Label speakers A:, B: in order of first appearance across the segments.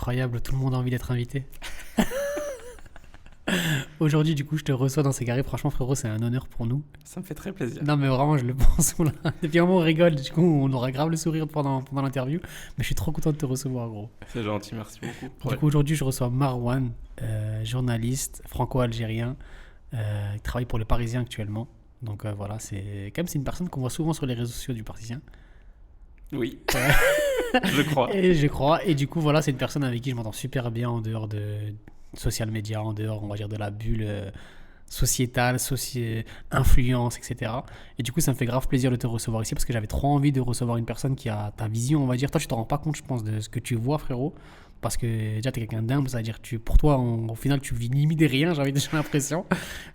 A: incroyable, tout le monde a envie d'être invité. Aujourd'hui, du coup, je te reçois dans C'est Carré. Franchement, frérot, c'est un honneur pour nous.
B: Ça me fait très plaisir.
A: Non, mais vraiment, je le pense. Depuis un moment, on rigole. Du coup, on aura grave le sourire pendant l'interview. Mais je suis trop content de te recevoir, gros.
B: C'est gentil, merci beaucoup.
A: Du coup, aujourd'hui, je reçois Marwan, journaliste franco-algérien, qui travaille pour Le Parisien actuellement. Donc voilà, c'est une personne qu'on voit souvent sur les réseaux sociaux du Parisien.
B: Oui, je crois.
A: Et je crois. Et du coup, voilà, c'est une personne avec qui je m'entends super bien en dehors de social media, en dehors, on va dire, de la bulle sociétale, influence, etc. Et du coup, ça me fait grave plaisir de te recevoir ici parce que j'avais trop envie de recevoir une personne qui a ta vision, on va dire. Toi, tu te rends pas compte, je pense, de ce que tu vois, frérot. Parce que déjà, tu es quelqu'un d'humble, c'est-à-dire que pour toi, au final, tu vis limite de rien, j'ai l'impression.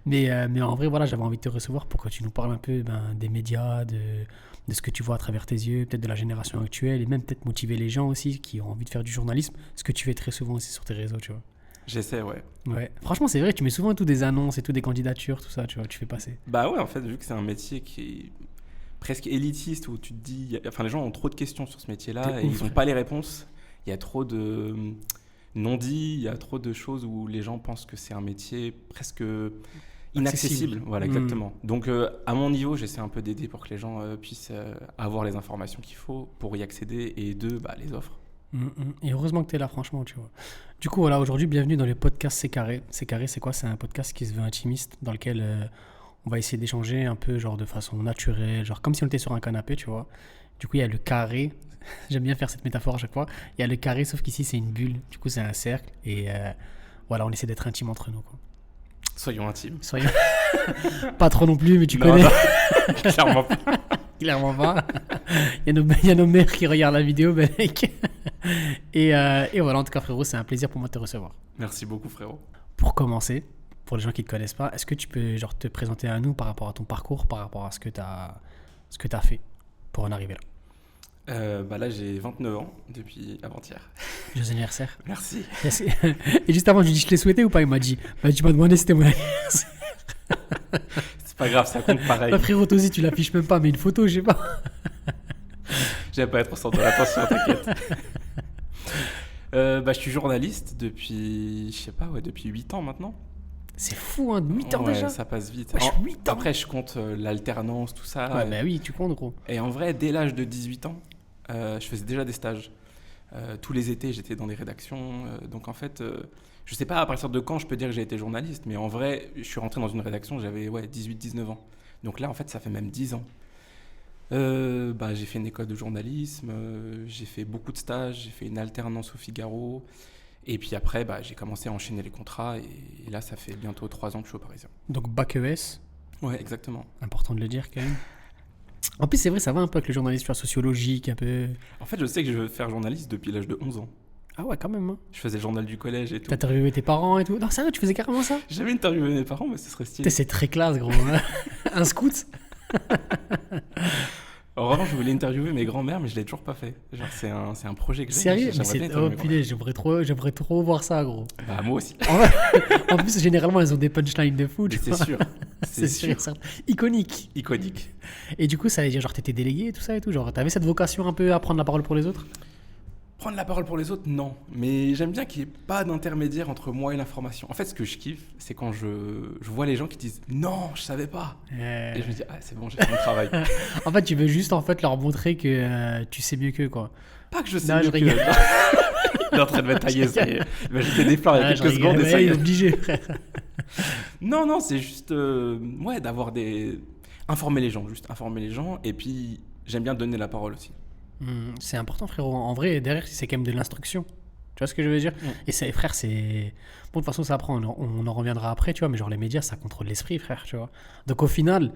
A: Mais en vrai, voilà, j'avais envie de te recevoir pour que tu nous parles un peu des médias, de ce que tu vois à travers tes yeux, peut-être de la génération actuelle, et même peut-être motiver les gens aussi qui ont envie de faire du journalisme, ce que tu fais très souvent aussi sur tes réseaux, tu vois.
B: J'essaie, ouais.
A: Ouais. Franchement, c'est vrai, tu mets souvent tout des annonces et tout des candidatures, tout ça, tu vois, tu fais passer.
B: Bah ouais, en fait, vu que c'est un métier qui est presque élitiste, où tu te dis... Enfin, les gens ont trop de questions sur ce métier-là et ils n'ont pas les réponses. Il y a trop de non-dits, il y a trop de choses où les gens pensent que c'est un métier presque inaccessible. Voilà, exactement. Donc, à mon niveau, j'essaie un peu d'aider pour que les gens puissent avoir les informations qu'il faut pour y accéder et les offres.
A: Et heureusement que tu es là, franchement, tu vois. Du coup, voilà, aujourd'hui, bienvenue dans le podcast C'est Carré. C'est Carré, c'est quoi? C'est un podcast qui se veut intimiste, dans lequel on va essayer d'échanger un peu, genre de façon naturelle, genre comme si on était sur un canapé, tu vois. Du coup, il y a le carré. J'aime bien faire cette métaphore à chaque fois. Il y a le carré, sauf qu'ici, c'est une bulle. Du coup, c'est un cercle. Et voilà, on essaie d'être intime entre nous, quoi.
B: Soyons intimes.
A: Pas trop non plus, mais tu connais.
B: Non, clairement pas.
A: Clairement pas. Il y a nos mères qui regardent la vidéo, ben, mec. Et voilà, en tout cas, frérot, c'est un plaisir pour moi de te recevoir.
B: Merci beaucoup, frérot.
A: Pour commencer, pour les gens qui ne te connaissent pas, est-ce que tu peux genre, te présenter à nous par rapport à ton parcours, par rapport à ce que tu as fait pour en arriver là?
B: Là, j'ai 29 ans depuis avant-hier.
A: Joyeux anniversaire.
B: Merci.
A: Et juste avant, je lui ai dit, je te l'ai souhaité ou pas? Il m'a dit, tu m'as demandé si c'était mon anniversaire.
B: C'est pas grave, ça compte pareil.
A: Bah, frérot, toi aussi, tu l'affiches même pas, mais une photo, je sais pas.
B: J'aime pas être au centre de l'attention, t'inquiète. Je suis journaliste depuis, depuis 8 ans maintenant.
A: C'est fou, hein, 8 ans
B: ouais,
A: déjà.
B: Ça passe vite.
A: 8 ans.
B: Après, je compte l'alternance, tout ça.
A: Ouais, bah oui, tu comptes, gros.
B: Et en vrai, dès l'âge de 18 ans, je faisais déjà des stages. Tous les étés, j'étais dans des rédactions. Donc en fait, je sais pas à partir de quand je peux dire que j'ai été journaliste, mais en vrai, je suis rentré dans une rédaction, j'avais 18-19 ans. Donc là, en fait, ça fait même 10 ans. J'ai fait une école de journalisme, j'ai fait beaucoup de stages, j'ai fait une alternance au Figaro. Et puis après, j'ai commencé à enchaîner les contrats et là, ça fait bientôt 3 ans que je suis au Parisien.
A: Donc bac ES.
B: Ouais, exactement.
A: Important de le dire quand même. En plus, c'est vrai, ça va un peu avec le journalisme, tu vois, sociologique, un peu.
B: En fait, je sais que je veux faire journaliste depuis l'âge de 11 ans.
A: Ah ouais, quand même. Hein.
B: Je faisais le journal du collège et tout.
A: T'as interviewé tes parents et tout. Non, sérieux, tu faisais carrément ça?
B: J'ai jamais interviewé mes parents, mais ce serait stylé.
A: C'est très classe, gros. Un scout.
B: En revanche, je voulais interviewer mes grands-mères, mais je l'ai toujours pas fait. Genre, c'est un projet que j'ai.
A: Sérieux? Oh punaise, j'aimerais trop voir ça, gros.
B: Bah, moi aussi.
A: En plus, généralement, elles ont des punchlines de fou.
B: C'est sûr.
A: C'est sûr. Iconique. Et du coup, ça veut dire, genre, t'étais délégué et tout ça et tout. Genre, t'avais cette vocation un peu à prendre la parole pour les autres?
B: Prendre la parole pour les autres, non. Mais j'aime bien qu'il n'y ait pas d'intermédiaire entre moi et l'information. En fait, ce que je kiffe, c'est quand je vois les gens qui disent « Non, je savais pas ». Et je me dis « Ah, c'est bon, j'ai fait mon travail ».
A: En fait, tu veux juste leur montrer que tu sais mieux qu'eux, quoi.
B: Pas que je sais mieux qu'eux. Il est en train de me tailler, ça y est. Il m'a jeté des fleurs il y a quelques secondes et ça y est.
A: Il est obligé, frère.
B: Non, c'est juste d'avoir informer les gens, et puis j'aime bien donner la parole aussi.
A: C'est important, frérot. En vrai, derrière, c'est quand même de l'instruction. Tu vois ce que je veux dire? Et ça, frère, c'est... Bon, de toute façon, ça apprend. On en reviendra après, tu vois. Mais genre, les médias, ça contrôle l'esprit, frère, tu vois. Donc, au final,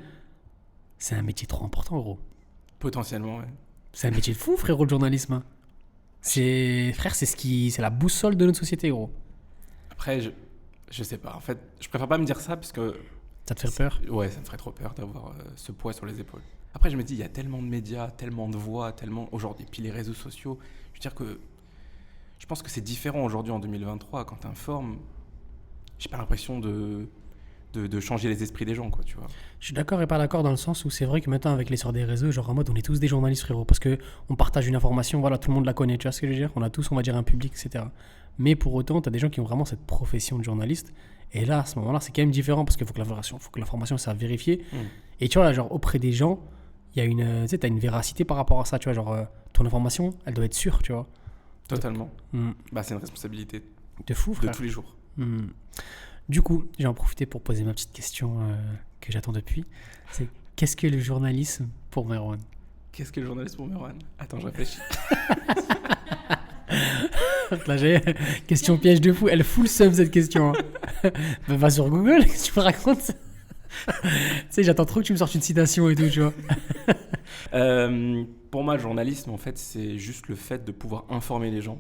A: c'est un métier trop important, gros.
B: Potentiellement, ouais.
A: C'est un métier de fou, frérot, le journalisme. Hein. Frère, c'est la boussole de notre société, gros.
B: Après, je sais pas. En fait, je préfère pas me dire ça parce que...
A: Ça te fait peur?
B: Ouais, ça me ferait trop peur d'avoir ce poids sur les épaules. Après, je me dis, il y a tellement de médias, tellement de voix, tellement aujourd'hui, puis les réseaux sociaux. Je veux dire que je pense que c'est différent aujourd'hui en 2023 quand tu informes. J'ai pas l'impression de de changer les esprits des gens, quoi, tu vois.
A: Je suis d'accord et pas d'accord dans le sens où c'est vrai que maintenant avec l'essor des réseaux, genre en mode on est tous des journalistes frérot, parce que on partage une information, voilà, tout le monde la connaît, tu vois ce que je veux dire? On a tous, on va dire, un public, etc. Mais pour autant, tu as des gens qui ont vraiment cette profession de journaliste. Et là, à ce moment-là, c'est quand même différent parce qu'il faut que l'information soit vérifiée. Et tu vois, genre auprès des gens, il y a tu sais, t'as une véracité par rapport à ça, tu vois, genre ton information, elle doit être sûre, tu vois.
B: Totalement.
A: Mm.
B: Bah, c'est une responsabilité
A: De fou,
B: de
A: frère.
B: tous les jours.
A: Mm. Du coup, j'ai en profité pour poser ma petite question que j'attends depuis. C'est qu'est-ce que le journalisme pour Merwan?
B: Qu'est-ce que le journaliste pour Merwan? Attends, je réfléchis.
A: Là, question piège de fou. Elle fout le seum cette question. Hein. Bah, va sur Google, qu'est-ce que tu me racontes? Tu sais, j'attends trop que tu me sortes une citation et tout, tu vois.
B: Pour moi, le journalisme, en fait, c'est juste le fait de pouvoir informer les gens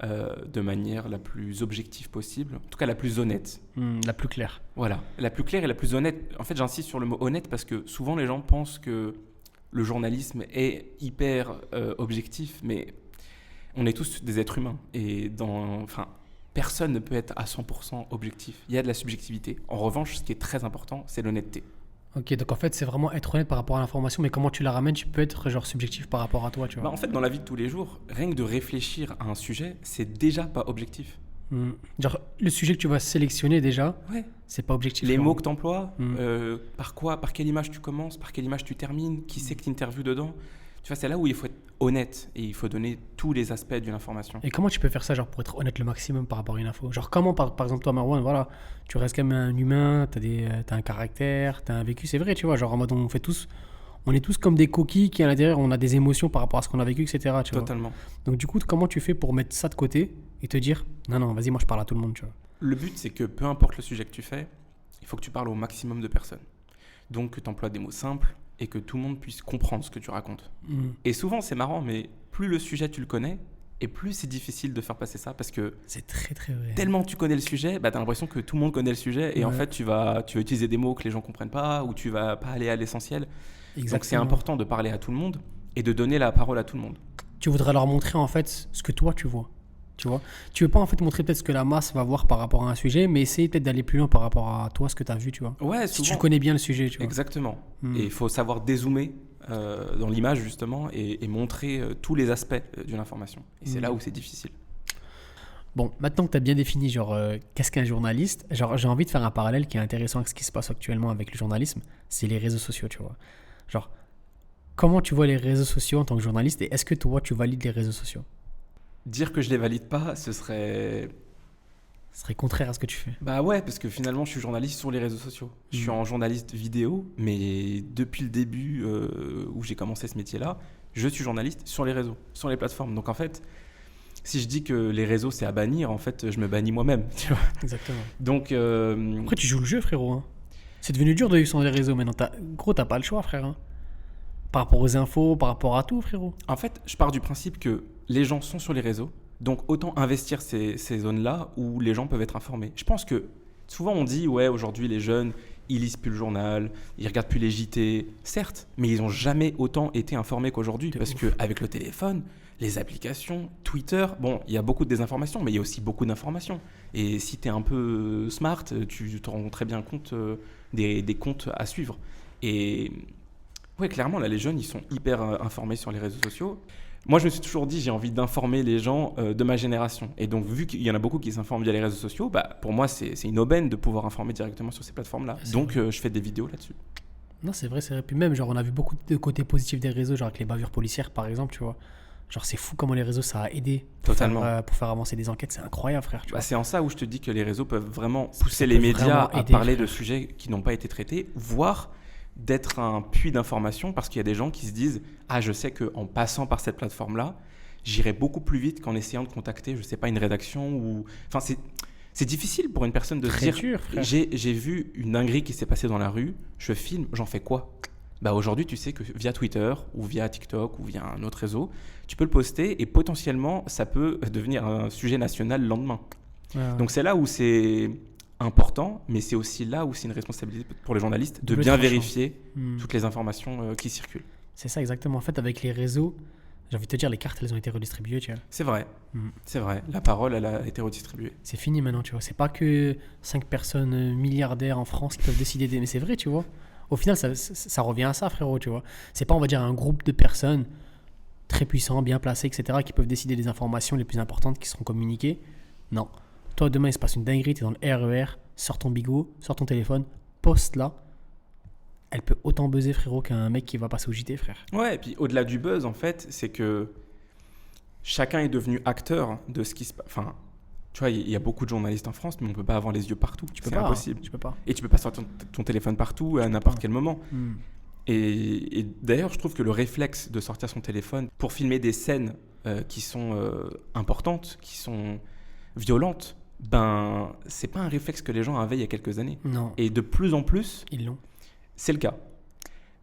B: de manière la plus objective possible, en tout cas la plus honnête.
A: La plus claire.
B: Voilà, la plus claire et la plus honnête. En fait, j'insiste sur le mot honnête parce que souvent les gens pensent que le journalisme est hyper objectif, mais on est tous des êtres humains et personne ne peut être à 100% objectif. Il y a de la subjectivité. En revanche, ce qui est très important, c'est l'honnêteté.
A: Ok, donc en fait, c'est vraiment être honnête par rapport à l'information, mais comment tu la ramènes, tu peux être genre subjectif par rapport à toi, tu vois.
B: Bah, en fait, dans la vie de tous les jours, rien que de réfléchir à un sujet, c'est déjà pas objectif.
A: Genre, le sujet que tu vas sélectionner déjà,
B: Ouais.
A: c'est pas objectif.
B: Les
A: genre.
B: mots que tu emploies, par quelle image tu commences, par quelle image tu termines, qui c'est que tu interviews dedans. Tu vois, c'est là où il faut être honnête et il faut donner tous les aspects d'une information.
A: Et comment tu peux faire ça, genre, pour être honnête le maximum par rapport à une info? Genre, comment, par exemple, toi, Marwan, voilà, tu restes quand même un humain, t'as un caractère, t'as un vécu, c'est vrai, tu vois, genre, en mode, on est tous comme des coquilles qui, à l'intérieur, on a des émotions par rapport à ce qu'on a vécu, etc., tu vois.
B: Totalement.
A: Donc, du coup, comment tu fais pour mettre ça de côté et te dire, non, vas-y, moi, je parle à tout le monde, tu vois.
B: Le but, c'est que peu importe le sujet que tu fais, il faut que tu parles au maximum de personnes. Donc, que tu emploies des mots simples et que tout le monde puisse comprendre ce que tu racontes. Et souvent, c'est marrant, mais plus le sujet tu le connais, et plus c'est difficile de faire passer ça parce que
A: C'est très, très vrai.
B: tellement tu connais le sujet, bah, tu as l'impression que tout le monde connaît le sujet et en fait, tu vas utiliser des mots que les gens comprennent pas ou tu vas pas aller à l'essentiel.
A: Exactement.
B: Donc, c'est important de parler à tout le monde et de donner la parole à tout le monde.
A: Tu voudrais leur montrer, en fait, ce que toi, tu vois. Tu vois, tu veux pas en fait montrer peut-être ce que la masse va voir par rapport à un sujet, mais essayer peut-être d'aller plus loin par rapport à toi, ce que tu as vu, tu vois.
B: Ouais,
A: Si
B: souvent.
A: tu connais bien le sujet, tu vois.
B: Exactement. Et il faut savoir dézoomer dans l'image justement et montrer tous les aspects d'une information. Et c'est là où c'est difficile.
A: Bon, maintenant que tu as bien défini, genre, qu'est-ce qu'un journaliste, genre, j'ai envie de faire un parallèle qui est intéressant avec ce qui se passe actuellement avec le journalisme, c'est les réseaux sociaux, tu vois. Genre, comment tu vois les réseaux sociaux en tant que journaliste et est-ce que toi, tu valides les réseaux sociaux?
B: Dire que je les valide pas, ce serait...
A: Ce serait contraire à ce que tu fais.
B: Bah ouais, parce que finalement, je suis journaliste sur les réseaux sociaux. Je suis en journaliste vidéo, mais depuis le début où j'ai commencé ce métier-là, je suis journaliste sur les réseaux, sur les plateformes. Donc en fait, si je dis que les réseaux, c'est à bannir, en fait, je me bannis moi-même, tu vois.
A: Exactement.
B: Donc...
A: Après, tu joues le jeu, frérot. Hein. C'est devenu dur de vivre sans les réseaux maintenant. Gros, t'as pas le choix, frère. Hein. Par rapport aux infos, par rapport à tout, frérot.
B: En fait, je pars du principe que les gens sont sur les réseaux, donc autant investir ces zones-là où les gens peuvent être informés. Je pense que souvent on dit, ouais, aujourd'hui les jeunes, ils lisent plus le journal, ils regardent plus les JT, certes, mais ils n'ont jamais autant été informés qu'aujourd'hui, parce qu'avec le téléphone, les applications, Twitter, bon, il y a beaucoup de désinformation, mais il y a aussi beaucoup d'informations. Et si tu es un peu smart, tu te rends très bien compte des comptes à suivre. Et ouais, clairement, là, les jeunes, ils sont hyper informés sur les réseaux sociaux. Moi, je me suis toujours dit, j'ai envie d'informer les gens de ma génération. Et donc, vu qu'il y en a beaucoup qui s'informent via les réseaux sociaux, bah, pour moi, c'est une aubaine de pouvoir informer directement sur ces plateformes-là. Donc, je fais des vidéos là-dessus.
A: Non, c'est vrai, c'est vrai. Puis même, genre, on a vu beaucoup de côtés positifs des réseaux, genre avec les bavures policières, par exemple, tu vois. Genre, c'est fou comment les réseaux, ça a aidé pour faire avancer des enquêtes. C'est incroyable, frère. Tu vois.
B: C'est en ça où je te dis que les réseaux peuvent vraiment pousser les médias à parler de sujets qui n'ont pas été traités, voire d'être un puits d'information parce qu'il y a des gens qui se disent « Ah, je sais qu'en passant par cette plateforme-là, j'irai beaucoup plus vite qu'en essayant de contacter, je sais pas, une rédaction ou… » Enfin, c'est difficile pour une personne de se dire « J'ai vu une dinguerie qui s'est passée dans la rue, je filme, j'en fais quoi ?» Bah aujourd'hui, tu sais que via Twitter ou via TikTok ou via un autre réseau, tu peux le poster et potentiellement, ça peut devenir un sujet national le lendemain. Donc c'est là où c'est important, mais c'est aussi là où c'est une responsabilité pour les journalistes de bien vérifier toutes les informations qui circulent.
A: C'est ça exactement. En fait, avec les réseaux, J'ai envie de te dire, les cartes, elles ont été redistribuées, tu vois.
B: C'est vrai.
A: Mm.
B: C'est vrai. La parole, elle a été redistribuée.
A: C'est fini maintenant, tu vois. C'est pas que 5 personnes milliardaires en France qui peuvent décider Mais c'est vrai, tu vois. Au final, ça revient à ça, frérot, tu vois. C'est pas, on va dire, un groupe de personnes très puissants, bien placés, etc., qui peuvent décider des informations les plus importantes qui seront communiquées. Non. Toi, demain, il se passe une dinguerie, t'es dans le RER, sors ton bigot, sors ton téléphone, poste là. Elle peut autant buzzer, frérot, qu'un mec qui va passer au JT, frère.
B: Ouais, et puis au-delà du buzz, en fait, c'est que chacun est devenu acteur de ce qui se passe. Enfin, tu vois, il y a beaucoup de journalistes en France, mais on peut pas avoir les yeux partout. C'est impossible.
A: Tu peux pas.
B: Et tu peux pas sortir ton téléphone partout à n'importe quel moment.
A: Mm.
B: Et d'ailleurs, je trouve que le réflexe de sortir son téléphone pour filmer des scènes qui sont importantes, qui sont violentes, ben, c'est pas un réflexe que les gens avaient il y a quelques années.
A: Non,
B: Et de plus en plus,
A: ils l'ont.
B: c'est le cas.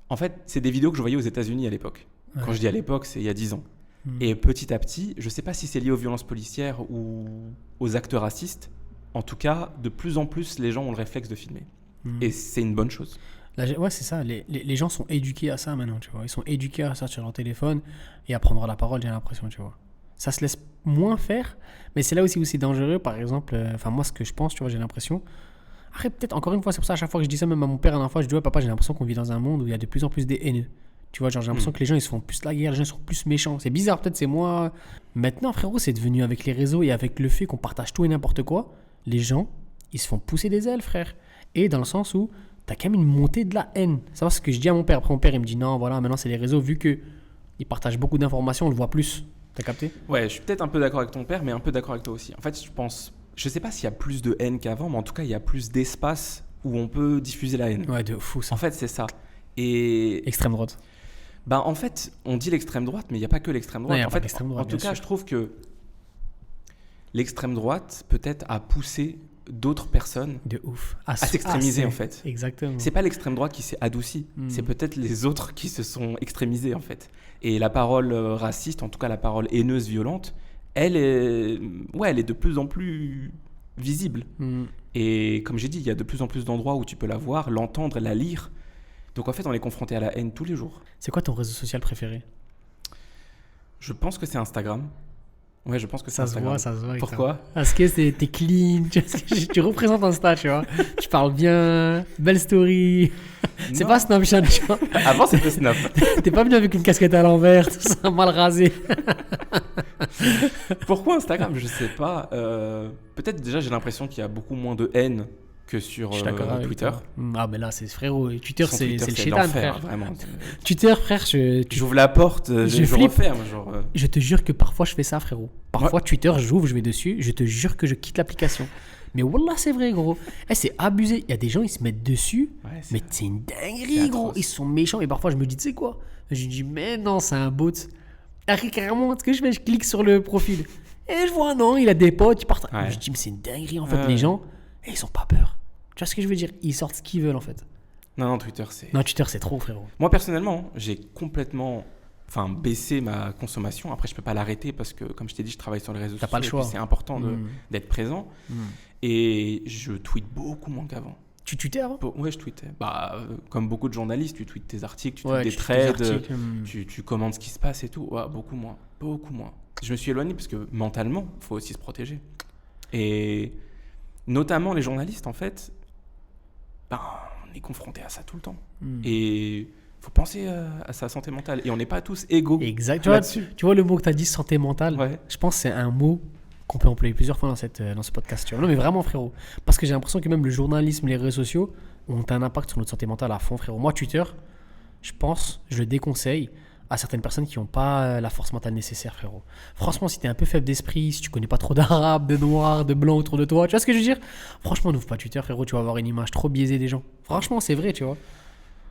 B: En fait, c'est des vidéos que je voyais aux États-Unis à l'époque.
A: Ouais.
B: Quand je dis à l'époque, c'est il y a 10 ans.
A: Mm.
B: Et petit à petit, je sais pas si c'est lié aux violences policières ou aux actes racistes. En tout cas, de plus en plus, les gens ont le réflexe de filmer.
A: Mm.
B: Et c'est une bonne chose.
A: Ouais, c'est ça. Les gens sont éduqués à ça maintenant, tu vois. Ils sont éduqués à sortir leur téléphone et à prendre la parole, j'ai l'impression, tu vois. Ça se laisse moins faire, mais c'est là aussi où c'est dangereux. Par exemple, enfin, moi, ce que je pense, tu vois, j'ai l'impression. Après, peut-être, encore une fois, c'est pour ça, à chaque fois que je dis ça, même à mon père, à la fois, je dis, ouais, papa, j'ai l'impression qu'on vit dans un monde où il y a de plus en plus des haineux. Tu vois, genre, j'ai l'impression que les gens, ils se font plus la guerre, les gens sont plus méchants. C'est bizarre, peut-être, c'est moi. Maintenant, frérot, c'est devenu avec les réseaux et avec le fait qu'on partage tout et n'importe quoi, les gens, ils se font pousser des ailes, frère. Et dans le sens où t'as quand même une montée de la haine. C'est ce que je dis à mon père. Après, mon père, il me dit, non, voilà, maintenant, c'est les réseaux, vu qu'ils partagent beaucoup d'informations, on le voit plus. T'as capté?
B: Ouais, je suis peut-être un peu d'accord avec ton père, mais un peu d'accord avec toi aussi. En fait, je sais pas s'il y a plus de haine qu'avant, mais en tout cas, il y a plus d'espace où on peut diffuser la haine.
A: Ouais, de fou, ça.
B: En fait, c'est ça. Et
A: Extrême droite.
B: ben, en fait, on dit l'extrême droite, mais il n'y a pas que l'extrême droite.
A: Non, y a
B: en
A: pas
B: fait,
A: l'extrême droite,
B: en tout
A: bien
B: cas,
A: sûr.
B: je trouve que l'extrême droite peut-être a poussé d'autres personnes
A: De ouf.
B: à s'extrémiser, en fait.
A: Exactement.
B: C'est pas l'extrême droite qui s'est adoucie, c'est peut-être les autres qui se sont extrémisés en fait. Et la parole raciste, en tout cas la parole haineuse, violente, elle est de plus en plus visible.
A: Mm.
B: Et comme j'ai dit, il y a de plus en plus d'endroits où tu peux la voir, l'entendre, la lire. Donc en fait, on est confronté à la haine tous les jours.
A: C'est quoi ton réseau social préféré?
B: Je pense que c'est Instagram. Ouais, je pense que c'est
A: Ça se
B: Instagram.
A: voit, ça se voit.
B: Pourquoi?
A: Parce que t'es clean, tu représentes Insta, tu vois. Tu parles bien, belle story. C'est
B: Non.
A: pas Snapchat, tu vois.
B: Avant, c'était Snap.
A: T'es pas venu avec une casquette à l'envers, tout ça, mal rasé.
B: Pourquoi Instagram? Je sais pas. Peut-être déjà, j'ai l'impression qu'il y a beaucoup moins de haine que sur
A: Je suis d'accord avec
B: Twitter.
A: toi. Ah, mais là, c'est frérot. Twitter,
B: Sur
A: c'est
B: Twitter,
A: le
B: c'est
A: chétan,
B: l'enfer,
A: frère.
B: vraiment.
A: Twitter, frère,
B: J'ouvre la porte, je
A: flippe.
B: referme. Genre,
A: je te jure que parfois je fais ça, frérot. Parfois, Twitter, j'ouvre, je vais dessus, je te jure que je quitte l'application. Mais wallah, c'est vrai, gros. C'est abusé. Il y a des gens, ils se mettent dessus.
B: ouais,
A: Mais c'est une dinguerie,
B: c'est
A: gros.
B: atroce.
A: Ils sont méchants. Et parfois, je me dis, tu sais quoi? Je dis, mais non, c'est un bot. Après, carrément, ce que je fais, je clique sur le profil. Et je vois, non, il a des potes, il partage.
B: Ouais.
A: Je dis, mais c'est une dinguerie, en fait,
B: Ouais.
A: les gens. Et ils ont pas peur. Tu vois ce que je veux dire? Ils sortent ce qu'ils veulent, en fait.
B: Non, Twitter, c'est...
A: Non, Twitter, c'est trop, frérot.
B: Moi, personnellement, j'ai complètement baissé ma consommation. Après, je peux pas l'arrêter parce que, comme je t'ai dit, je travaille sur les réseaux
A: T'as
B: sociaux.
A: pas le
B: et
A: choix.
B: puis c'est important
A: Mm.
B: d'être présent.
A: Mm.
B: Et je tweete beaucoup moins qu'avant.
A: Tu tweetais avant?
B: Ouais, je tweetais. Comme beaucoup de journalistes, tu tweets tes articles, tu
A: Ouais,
B: tweets des
A: tu tweets
B: threads,
A: articles,
B: tu commandes ce qui se passe et tout. Ouais, beaucoup moins. Beaucoup moins. Je me suis éloigné parce que mentalement, il faut aussi se protéger. Et notamment les journalistes, en fait, on est confronté à ça tout le temps.
A: Mm.
B: Et il faut penser à sa santé mentale. Et on n'est pas tous égaux
A: Exact. Tu vois,
B: là-dessus.
A: tu vois le mot que tu as dit, santé mentale.
B: Ouais.
A: Je pense que c'est un mot qu'on peut employer plusieurs fois dans ce podcast. Tu vois. Non, mais vraiment, frérot. Parce que j'ai l'impression que même le journalisme, les réseaux sociaux ont un impact sur notre santé mentale à fond, frérot. Moi, Twitter, je le déconseille à certaines personnes qui n'ont pas la force mentale nécessaire, frérot. Franchement, si tu es un peu faible d'esprit, si tu connais pas trop d'arabe, de noir, de blanc autour de toi, tu vois ce que je veux dire? Franchement, n'ouvre pas Twitter, frérot. Tu vas avoir une image trop biaisée des gens. Franchement, c'est vrai, tu vois.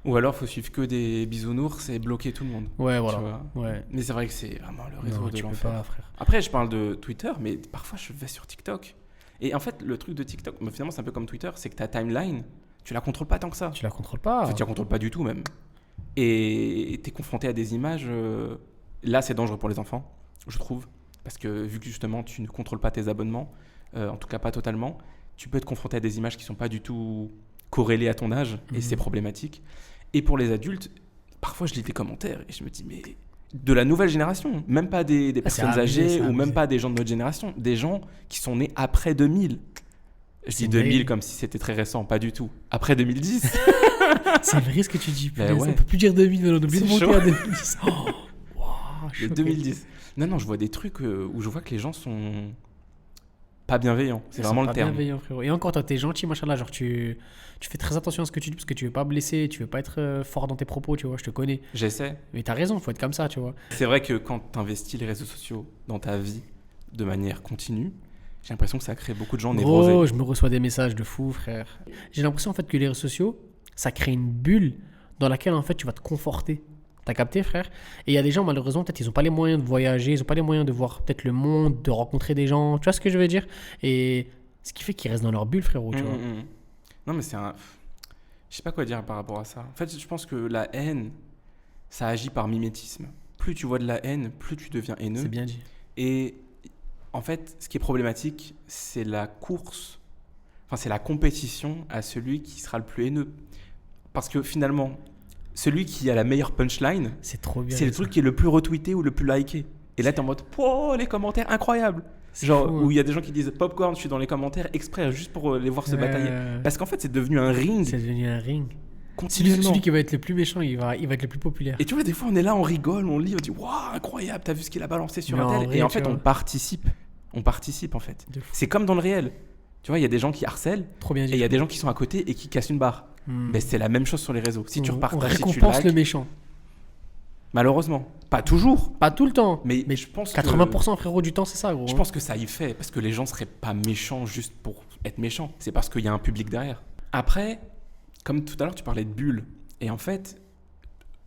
B: Ou alors, il faut suivre que des bisounours et bloquer tout le monde.
A: Ouais,
B: Tu
A: voilà.
B: vois.
A: Ouais.
B: Mais c'est vrai que c'est vraiment le réseau
A: Non,
B: de
A: tu peux
B: l'enfer.
A: pas, frère.
B: Après, je parle de Twitter, mais parfois je vais sur TikTok. Et en fait, le truc de TikTok, mais finalement, c'est un peu comme Twitter, c'est que ta timeline, tu la contrôles pas tant que ça.
A: Tu la contrôles pas.
B: En fait, tu la contrôles pas du tout même. Et tu es confronté à des images. Là, c'est dangereux pour les enfants, je trouve. Parce que vu que justement, tu ne contrôles pas tes abonnements, en tout cas pas totalement, tu peux te confronter à des images qui sont pas du tout corrélées à ton âge. Et c'est problématique. Et pour les adultes, parfois je lis des commentaires et je me dis, mais De la nouvelle génération, même pas des
A: C'est
B: personnes
A: abusé,
B: âgées
A: c'est
B: ou même
A: abusé.
B: pas des gens de notre génération, des gens qui sont nés après 2000. Je
A: C'est
B: dis
A: une
B: 2000
A: dinguerie.
B: comme si c'était très récent, pas du tout. Après 2010.
A: C'est vrai ce que tu dis.
B: Ben
A: Punaise,
B: ouais.
A: On peut plus dire 2000, mais on oublie de
B: C'est
A: monter
B: chaud.
A: à 2010. Oh, waouh,
B: De
A: choqué.
B: 2010. Non, je vois des trucs où je vois que les gens sont pas bienveillants. C'est
A: Ils sont
B: vraiment le
A: pas
B: terme.
A: bienveillants, frérot. Et encore, toi, t'es gentil, machin là. Genre, tu fais très attention à ce que tu dis parce que tu veux pas blesser, tu veux pas être fort dans tes propos, tu vois. Je te connais.
B: J'essaie.
A: Mais t'as raison, faut être comme ça, tu vois.
B: C'est vrai que quand tu investis les réseaux sociaux dans ta vie de manière continue, j'ai l'impression que ça crée beaucoup de gens névrosés.
A: Gros, je me reçois des messages de fou, frère. J'ai l'impression en fait que les réseaux sociaux, ça crée une bulle dans laquelle en fait tu vas te conforter. T'as capté, frère? Et il y a des gens, malheureusement, peut-être ils ont pas les moyens de voyager, ils ont pas les moyens de voir peut-être le monde, de rencontrer des gens. Tu vois ce que je veux dire? Et ce qui fait qu'ils restent dans leur bulle, frérot, tu vois.
B: Non, mais c'est un. Je sais pas quoi dire par rapport à ça. En fait, je pense que la haine, ça agit par mimétisme. Plus tu vois de la haine, plus tu deviens haineux.
A: C'est bien dit.
B: Et en fait, ce qui est problématique, c'est la course, enfin, c'est la compétition à celui qui sera le plus haineux. Parce que finalement, celui qui a la meilleure punchline,
A: C'est trop bien.
B: c'est le
A: ça.
B: truc qui est le plus retweeté ou le plus liké. Et là, t'es en mode, oh, les commentaires incroyables.
A: C'est
B: Genre,
A: fou, hein.
B: où il y a des gens qui disent Popcorn, je suis dans les commentaires exprès juste pour les voir se batailler.
A: Euh,
B: Parce qu'en fait, c'est devenu un ring
A: C'est devenu un ring.
B: continuellement.
A: Celui qui va être le plus méchant, il va être le plus populaire.
B: Et tu vois, des fois, on est là, on rigole, on lit, on dit waouh, incroyable, t'as vu ce qu'il a balancé sur
A: Mais
B: un
A: en
B: tel.
A: vrai,
B: Et en
A: tu
B: fait,
A: vois.
B: on participe. On participe, en fait.
A: De fou.
B: C'est comme dans le réel. Tu vois, il y a des gens qui harcèlent
A: Trop bien
B: et
A: dit.
B: il y a des gens qui sont à côté et qui cassent une barre.
A: Hmm.
B: Mais c'est la même chose sur les réseaux. Si tu
A: on
B: repartages, si tu
A: récompense
B: likes,
A: le méchant.
B: malheureusement, pas toujours.
A: Pas tout le temps.
B: Mais je pense
A: 80% frérot du temps, c'est ça, gros.
B: Je pense que ça y fait, parce que les gens seraient pas méchants juste pour être méchants. C'est parce qu'il y a un public derrière. Après, comme tout à l'heure, tu parlais de bulles. Et en fait,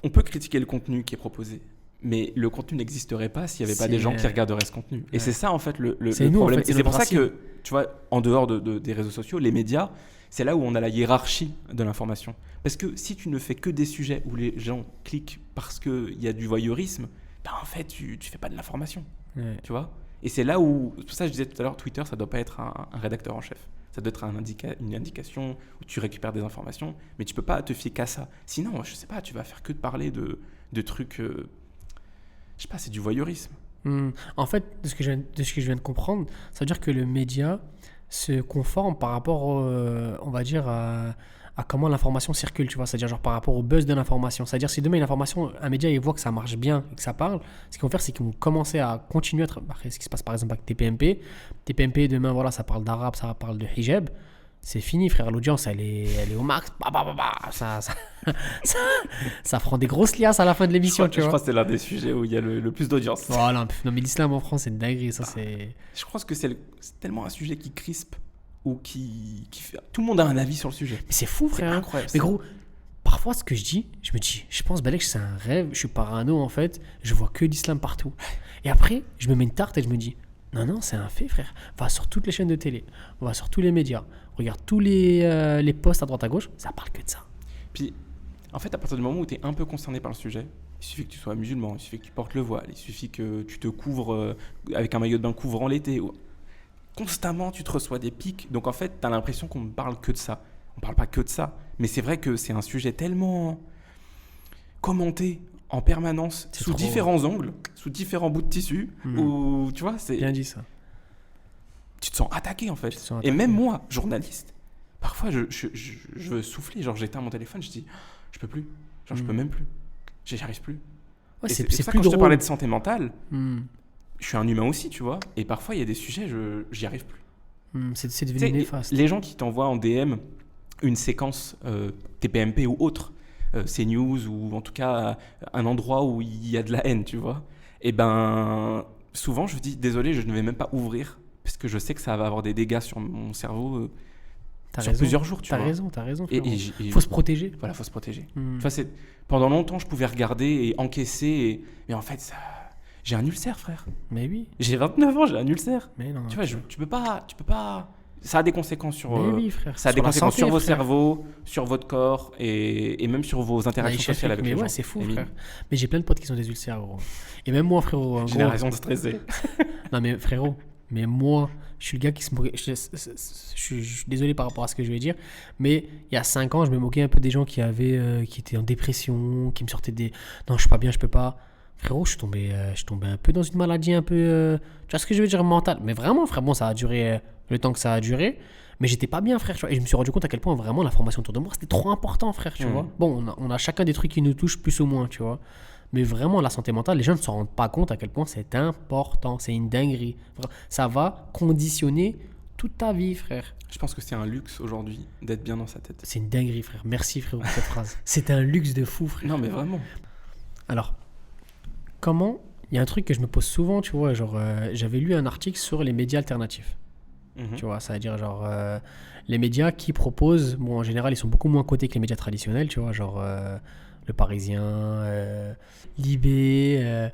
B: on peut critiquer le contenu qui est proposé. Mais le contenu n'existerait pas s'il n'y avait pas
A: C'est-
B: des gens qui regarderaient ce contenu. Et
A: Ouais.
B: c'est ça, en fait, le
A: C'est nous, en
B: problème.
A: fait, c'est
B: Et c'est pour
A: notre
B: ça que, tu vois, en dehors des réseaux sociaux, les médias, c'est là où on a la hiérarchie de l'information. Parce que si tu ne fais que des sujets où les gens cliquent parce qu'il y a du voyeurisme, ben en fait, tu fais pas de l'information.
A: Ouais.
B: Tu vois. Et c'est là où, c'est pour ça que je disais tout à l'heure, Twitter, ça doit pas être un rédacteur en chef. Ça doit être une indication où tu récupères des informations, mais tu peux pas te fier qu'à ça. Sinon, je sais pas, tu vas faire que de parler de trucs, je sais pas, c'est du voyeurisme.
A: En fait, de ce que je viens de comprendre, ça veut dire que le média se conforme par rapport, on va dire, à comment l'information circule, tu vois. C'est-à-dire genre par rapport au buzz de l'information. C'est-à-dire si demain une information, un média, il voit que ça marche bien et que ça parle, ce qu'ils vont faire, c'est qu'ils vont commencer à continuer à après, ce qui se passe par exemple avec TPMP. TPMP, demain, voilà, ça parle d'arabe, ça parle de hijab. C'est fini, frère. L'audience, elle est au max. Ça prend des grosses liasses à la fin de l'émission, tu
B: Je
A: vois.
B: crois que c'est l'un des sujets où il y a le plus d'audience.
A: Voilà, non mais l'islam en France c'est une dinguerie, ça c'est...
B: Je pense que c'est tellement un sujet qui crispe ou qui fait... Tout le monde a un avis sur le sujet.
A: Mais c'est fou
B: C'est
A: frère.
B: incroyable.
A: Mais gros, parfois ce que je dis, je me dis, je pense Balek c'est un rêve, je suis parano en fait, je vois que l'islam partout. Et après, je me mets une tarte et je me dis, non, c'est un fait frère. Va sur toutes les chaînes de télé, va sur tous les médias, regarde tous les posts à droite à gauche, ça parle que de ça.
B: Puis, en fait, à partir du moment où tu es un peu concerné par le sujet, il suffit que tu sois musulman, il suffit que tu portes le voile, il suffit que tu te couvres avec un maillot de bain couvrant l'été. Constamment, tu te reçois des pics. Donc, en fait, tu as l'impression qu'on ne parle que de ça. On ne parle pas que de ça. Mais c'est vrai que c'est un sujet tellement commenté en permanence,
A: C'est
B: sous
A: trop.
B: différents angles, sous différents bouts de tissu, où, tu vois,
A: Bien dit ça.
B: tu te sens attaqué, en fait.
A: Tu te sens
B: Et
A: attaqué.
B: même moi, journaliste, parfois, je veux souffler. Genre, j'éteins mon téléphone, je dis, je peux plus. Genre, je peux même plus. J'y arrive plus.
A: Ouais,
B: Et
A: c'est
B: pour ça,
A: plus
B: quand je te
A: drôle.
B: parlais de santé mentale,
A: Hmm.
B: je suis un humain aussi, tu vois. Et parfois, il y a des sujets, j'y arrive plus.
A: C'est
B: Tu
A: devenu
B: sais,
A: néfaste.
B: les gens qui t'envoient en DM une séquence TPMP ou autre, CNews ou en tout cas un endroit où il y a de la haine, tu vois. Et ben, souvent, je dis désolé, je ne vais même pas ouvrir parce que je sais que ça va avoir des dégâts sur mon cerveau
A: T'as
B: sur
A: raison.
B: plusieurs jours, tu
A: T'as
B: vois.
A: raison,
B: Et,
A: frérot. Faut se protéger.
B: Voilà, faut se protéger.
A: Hmm.
B: Tu vois, pendant longtemps, je pouvais regarder et encaisser, mais en fait, j'ai un ulcère, frère.
A: Mais oui.
B: J'ai 29 ans, j'ai un ulcère.
A: Mais non.
B: Tu vois, tu peux pas. Ça a des conséquences sur.
A: Mais oui, frère.
B: Ça a des
A: Sur la
B: conséquences
A: santé,
B: sur vos
A: frère.
B: cerveaux, sur votre corps et même sur vos
A: À
B: interactions
A: l'échelle
B: sociales avec
A: mais
B: les
A: ouais,
B: gens.
A: c'est fou,
B: Émile,
A: frère. Mais j'ai plein de potes qui sont des ulcères, gros. Et même moi, frérot. En
B: J'ai
A: gros,
B: la raison de stresser.
A: non, mais frérot, mais moi, je suis le gars qui se moquait. Je suis désolé par rapport à ce que je vais dire, mais il y a 5 ans, je me moquais un peu des gens qui étaient en dépression, qui me sortaient des. Non, je suis pas bien, je peux pas. Frérot, je suis tombé un peu dans une maladie un peu. Tu vois ce que je veux dire, mentale. Mais vraiment, frère, bon, ça a duré le temps que ça a duré. Mais j'étais pas bien, frère. Tu vois, et je me suis rendu compte à quel point vraiment l'information autour de moi, c'était trop important, frère. Tu vois. Bon, on a chacun des trucs qui nous touchent plus ou moins, tu vois. Mais vraiment, la santé mentale, les gens ne s'en rendent pas compte à quel point c'est important. C'est une dinguerie. Ça va conditionner toute ta vie, frère.
B: Je pense que c'est un luxe aujourd'hui d'être bien dans sa tête.
A: C'est une dinguerie, frère. Merci, frérot, pour cette phrase. C'est un luxe de fou, frère.
B: Non, mais vraiment.
A: Alors, comment. Il y a un truc que je me pose souvent, tu vois. Genre, j'avais lu un article sur les médias alternatifs. Tu vois, ça veut dire, genre, les médias qui proposent. Bon, en général, ils sont beaucoup moins cotés que les médias traditionnels, tu vois. Genre, Le Parisien, Libé.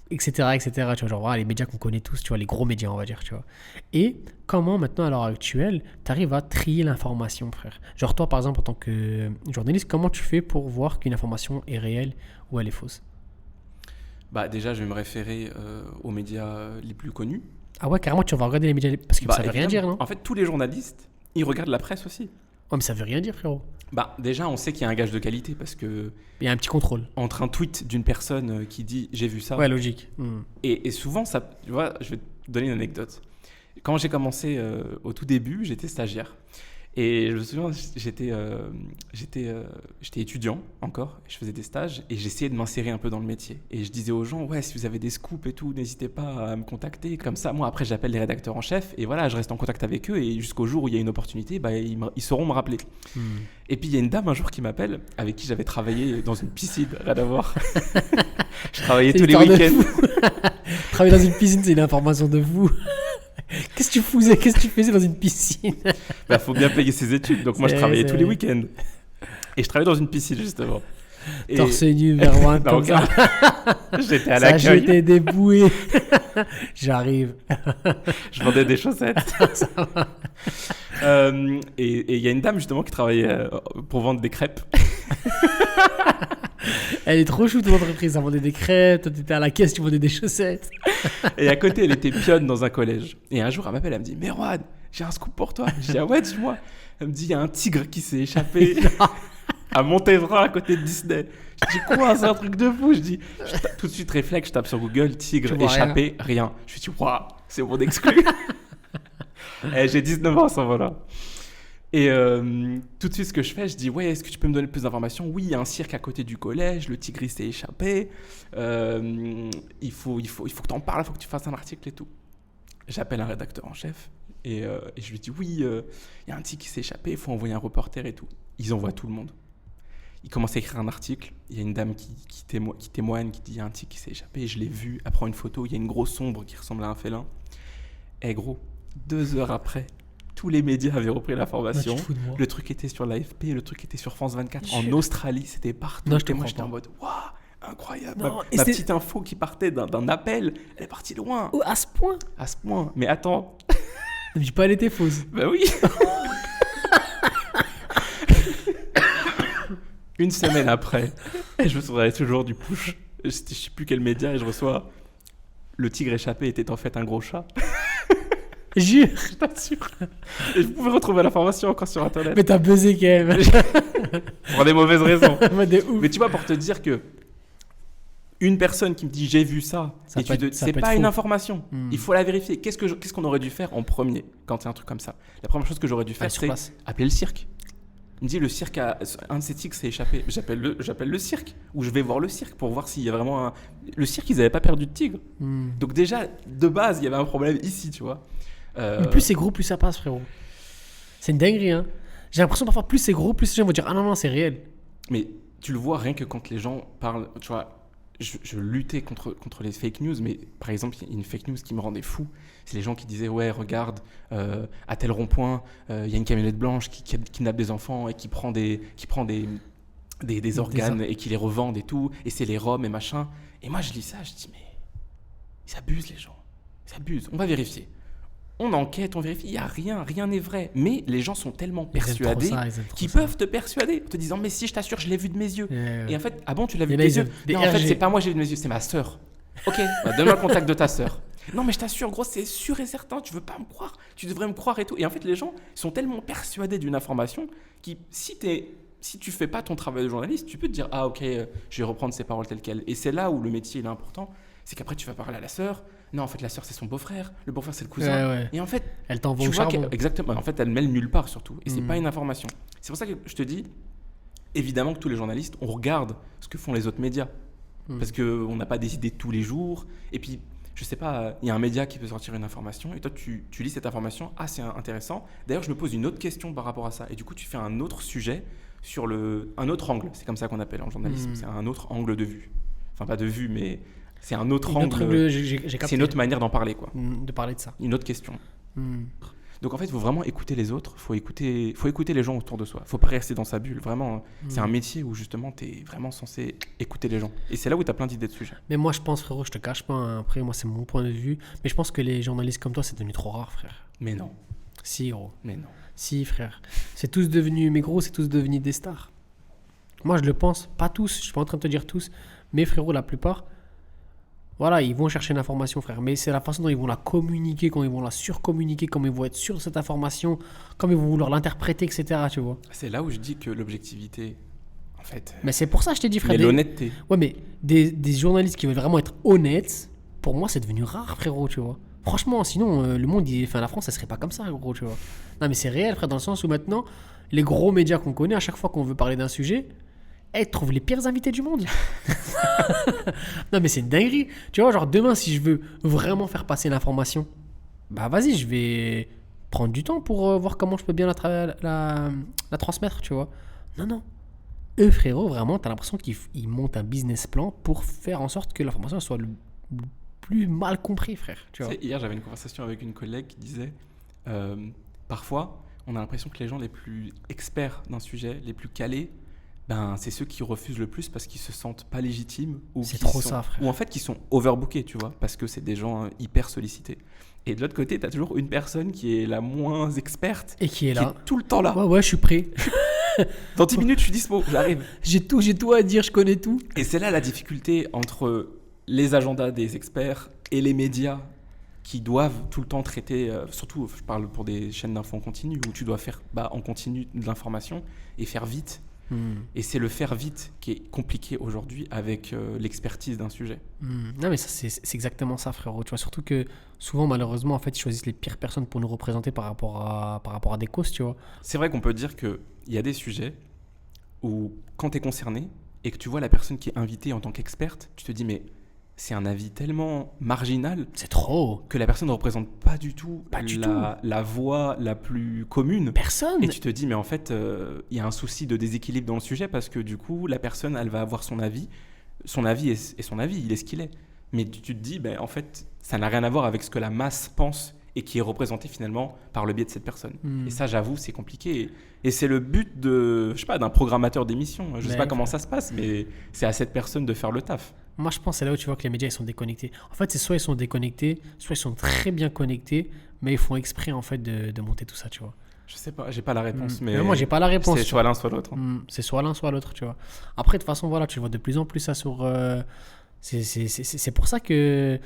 A: Etc., etc. Tu vois, genre voilà, les médias qu'on connaît tous, tu vois, les gros médias, on va dire, tu vois. Et comment maintenant, à l'heure actuelle, tu arrives à trier l'information, frère? Genre toi, par exemple, en tant que journaliste, comment tu fais pour voir qu'une information est réelle ou elle est fausse?
B: Bah, déjà, je vais me référer aux médias les plus connus.
A: Ah ouais, carrément, tu vas regarder les médias, parce que
B: Bah,
A: ça veut rien dire,
B: évidemment.
A: non?
B: En fait, tous les journalistes, ils regardent la presse aussi.
A: Ouais, mais ça veut rien dire, frérot.
B: Bah, déjà, on sait qu'il y a un gage de qualité parce que
A: Il y a un petit contrôle.
B: entre un tweet d'une personne qui dit j'ai vu ça,
A: Ouais, logique.
B: et souvent, ça, tu vois, je vais te donner une anecdote. Quand j'ai commencé au tout début, j'étais stagiaire. Et je me souviens, j'étais étudiant encore, et je faisais des stages, et j'essayais de m'insérer un peu dans le métier. Et je disais aux gens, ouais, si vous avez des scoops et tout, n'hésitez pas à me contacter. Comme ça, moi, après, j'appelle les rédacteurs en chef, et voilà, je reste en contact avec eux, et jusqu'au jour où il y a une opportunité, bah, ils sauront me rappeler. Et puis, il y a une dame un jour qui m'appelle, avec qui j'avais travaillé dans une piscine, rien à voir. Je travaillais tous les week-ends.
A: Travailler dans une piscine, c'est une information de fou. Qu'est-ce que tu faisais dans une piscine?
B: Bah, faut bien payer ses études. Donc moi, je travaillais tous les week-ends. Et je travaillais dans une piscine, justement. Et...
A: Torse nu vers loin, comme ça.
B: J'étais à
A: Ça
B: l'accueil.
A: jetait des bouées. J'arrive.
B: Je vendais des chaussettes. Et il y a une dame, justement, qui travaillait pour vendre des crêpes.
A: Elle est trop chou, ton entreprise. Ça vendait des crêpes. Toi, t'étais à la caisse, tu vendais des chaussettes.
B: Et à côté, elle était pionne dans un collège. Et un jour, elle m'appelle, elle me dit, Merwan, j'ai un scoop pour toi. Je dis, ah ouais, dis-moi. Elle me dit, il y a un tigre qui s'est échappé à Montévrain, à côté de Disney. Je dis, quoi, c'est un truc de fou. Tout de suite, réflexe, je tape sur Google, tigre échappé, rien. Je me dis, waouh, c'est mon exclu. Et j'ai 19 ans à ce moment-là. Et tout de suite, ce que je fais, je dis, ouais, est-ce que tu peux me donner plus d'informations? Oui, il y a un cirque à côté du collège, le tigre s'est échappé, il faut que tu en parles, il faut que tu fasses un article et tout. J'appelle un rédacteur en chef et je lui dis, oui, il y a un tigre qui s'est échappé, il faut envoyer un reporter et tout. Ils envoient tout le monde. Ils commencent à écrire un article, il y a une dame qui témoigne, qui dit, il y a un tigre qui s'est échappé, je l'ai vu, elle prend une photo, il y a une grosse ombre qui ressemble à un félin. Et gros, 2 heures après, tous les médias avaient repris l'information. Le truc était sur l'AFP, le truc était sur France 24. En Australie, c'était partout.
A: Non,
B: et moi, j'étais en mode, waouh, incroyable.
A: Non,
B: ma petite info qui partait d'un appel, elle est partie loin.
A: Oh, à ce point?
B: À ce point. Mais attends.
A: Ne me dis pas, elle était fausse.
B: Bah oui. Une semaine après, je me souviens toujours du push. Je sais plus quel média et je reçois le tigre échappé était en fait un gros chat.
A: Jure.
B: Je t'assure. Et je pouvais retrouver l'information encore sur internet.
A: Mais t'as buzzé quand même.
B: Pour des mauvaises raisons.
A: De ouf.
B: Mais tu vois, pour te dire que une personne qui me dit j'ai vu ça,
A: Ça
B: et
A: peut être-
B: c'est
A: peut
B: pas
A: être
B: une
A: faux.
B: information. Il faut la vérifier. Qu'est-ce qu'on aurait dû faire en premier quand c'est un truc comme ça? La première chose que j'aurais dû faire,
A: sur
B: c'est
A: place.
B: appeler le cirque. Il me dit le cirque un de ces tigres s'est échappé. J'appelle le cirque ou je vais voir le cirque pour voir s'il y a vraiment un. Le cirque, ils avaient pas perdu de tigre. Donc déjà de base, il y avait un problème ici, tu vois.
A: Mais plus c'est gros, plus ça passe, frérot. C'est une dinguerie, hein. J'ai l'impression parfois, plus c'est gros, plus les gens vont dire ah non, non, c'est réel.
B: Mais tu le vois rien que quand les gens parlent, tu vois, je luttais contre les fake news, mais par exemple, il y a une fake news qui me rendait fou. C'est les gens qui disaient ouais, regarde, à tel rond-point, il y a une camionnette blanche qui kidnappe des enfants et qui prend des organes et qui les revend et tout, et c'est les Roms et machin. Et moi, je lis ça, je dis mais ils abusent les gens, ils abusent. On va vérifier. On enquête, on vérifie, il n'y a rien n'est vrai. Mais les gens sont tellement persuadés qu'ils peuvent te persuader en te disant mais si, je t'assure, je l'ai vu de mes yeux. Et en fait, ah bon, tu l'as vu de tes yeux? Non, en fait, c'est pas moi, j'ai vu de mes yeux, c'est ma sœur. Ok, bah, donne-moi le contact de ta sœur. Non, mais je t'assure, gros, c'est sûr et certain, tu veux pas me croire, tu devrais me croire et tout. Et en fait, les gens sont tellement persuadés d'une information qui, si t'es si tu fais pas ton travail de journaliste, tu peux te dire ah ok, je vais reprendre ces paroles telles quelles. Et c'est là où le métier il est important, c'est qu'après tu vas parler à la sœur. Non, en fait la sœur c'est son beau-frère, le beau-frère c'est le cousin.
A: Ouais.
B: Et en fait,
A: Elle t'envoie
B: tu
A: au
B: vois
A: charbon.
B: exactement. En fait, elle mêle nulle part surtout. Et c'est pas une information. C'est pour ça que je te dis, évidemment que tous les journalistes, on regarde ce que font les autres médias. Parce qu'on n'a pas des idées tous les jours. Et puis, je sais pas, il y a un média qui peut sortir une information et toi, tu lis cette information. Ah, c'est intéressant. D'ailleurs, je me pose une autre question par rapport à ça. Et du coup, tu fais un autre sujet sur un autre angle. C'est comme ça qu'on appelle en journalisme. C'est un autre angle de vue. Enfin, pas de vue, mais c'est un autre angle.
A: J'ai capté.
B: C'est une autre manière d'en parler, quoi.
A: De parler de ça.
B: Une autre question. Donc en fait, il faut vraiment écouter les autres, faut écouter les gens autour de soi. Faut pas rester dans sa bulle, vraiment. C'est un métier où justement, tu es vraiment censé écouter les gens. Et c'est là où tu as plein d'idées de sujets.
A: Mais moi, je pense, frérot, je te cache pas, hein, après, moi, c'est mon point de vue, mais je pense que les journalistes comme toi, c'est devenu trop rare, frère.
B: Mais non.
A: Si, gros.
B: Mais non.
A: Si, frère. C'est tous devenus, mais gros, c'est tous devenus des stars. Moi, je le pense. Pas tous, je suis pas en train de te dire tous, mais frérot, la plupart, voilà, ils vont chercher une information, frère. Mais c'est la façon dont ils vont la communiquer, quand ils vont la surcommuniquer, comment ils vont être sûrs de cette information, comment ils vont vouloir l'interpréter, etc. Tu vois.
B: C'est là où je dis que l'objectivité, en fait.
A: Mais c'est pour ça que je t'ai dit, frère.
B: Mais l'honnêteté.
A: Ouais, mais des journalistes qui veulent vraiment être honnêtes, pour moi, c'est devenu rare, frérot, tu vois. Franchement, sinon, le monde, enfin, la France, ça serait pas comme ça, gros, tu vois. Non, mais c'est réel, frère, dans le sens où maintenant, les gros médias qu'on connaît, à chaque fois qu'on veut parler d'un sujet, ils trouvent les pires invités du monde. Non, mais c'est une dinguerie. Tu vois, genre, demain, si je veux vraiment faire passer l'information, bah vas-y, je vais prendre du temps pour voir comment je peux bien la transmettre, tu vois. Non. Eux, frérot, vraiment, t'as l'impression qu'ils montent un business plan pour faire en sorte que l'information soit le plus mal compris, frère. Tu vois.
B: Hier, j'avais une conversation avec une collègue qui disait parfois, on a l'impression que les gens les plus experts d'un sujet, les plus calés, c'est ceux qui refusent le plus parce qu'ils se sentent pas légitimes ou
A: c'est trop ça, frère.
B: Ou en fait qui sont overbookés, tu vois, parce que c'est des gens hyper sollicités. Et de l'autre côté, t'as toujours une personne qui est la moins experte
A: et qui est là,
B: tout le temps là.
A: Ouais, je suis prêt.
B: Dans 10 minutes, je suis dispo, j'arrive.
A: J'ai tout à dire, je connais tout.
B: Et c'est là la difficulté entre les agendas des experts et les médias qui doivent tout le temps traiter, surtout je parle pour des chaînes d'infos en continu, où tu dois faire en continu de l'information et faire vite. Et c'est le faire vite qui est compliqué aujourd'hui avec l'expertise d'un sujet.
A: Non, mais ça, c'est exactement ça, frérot. Tu vois, surtout que souvent, malheureusement, en fait, ils choisissent les pires personnes pour nous représenter par rapport à des causes, tu vois.
B: C'est vrai qu'on peut dire qu'il y a des sujets où, quand tu es concerné et que tu vois la personne qui est invitée en tant qu'experte, tu te dis, mais c'est un avis tellement marginal.
A: C'est trop.
B: Que la personne ne représente pas du tout la voix la plus commune.
A: Personne.
B: Et tu te dis, mais en fait, il y a un souci de déséquilibre dans le sujet parce que du coup, la personne, elle va avoir son avis. Son avis est son avis, il est ce qu'il est. Mais tu te dis, en fait, ça n'a rien à voir avec ce que la masse pense et qui est représenté finalement par le biais de cette personne. Et ça, j'avoue, c'est compliqué. Et c'est le but d'un programmateur d'émission. Je ne sais pas comment ça se passe, mais c'est à cette personne de faire le taf.
A: Moi, je pense que c'est là où tu vois que les médias ils sont déconnectés. En fait, c'est soit ils sont déconnectés, soit ils sont très bien connectés, mais ils font exprès en fait de monter tout ça, tu vois.
B: Je sais pas, j'ai pas la réponse, mais
A: moi j'ai pas la réponse.
B: C'est soit l'un soit l'autre.
A: C'est soit l'un soit l'autre, tu vois. Après, de toute façon, voilà, tu vois de plus en plus ça sur. C'est pour ça que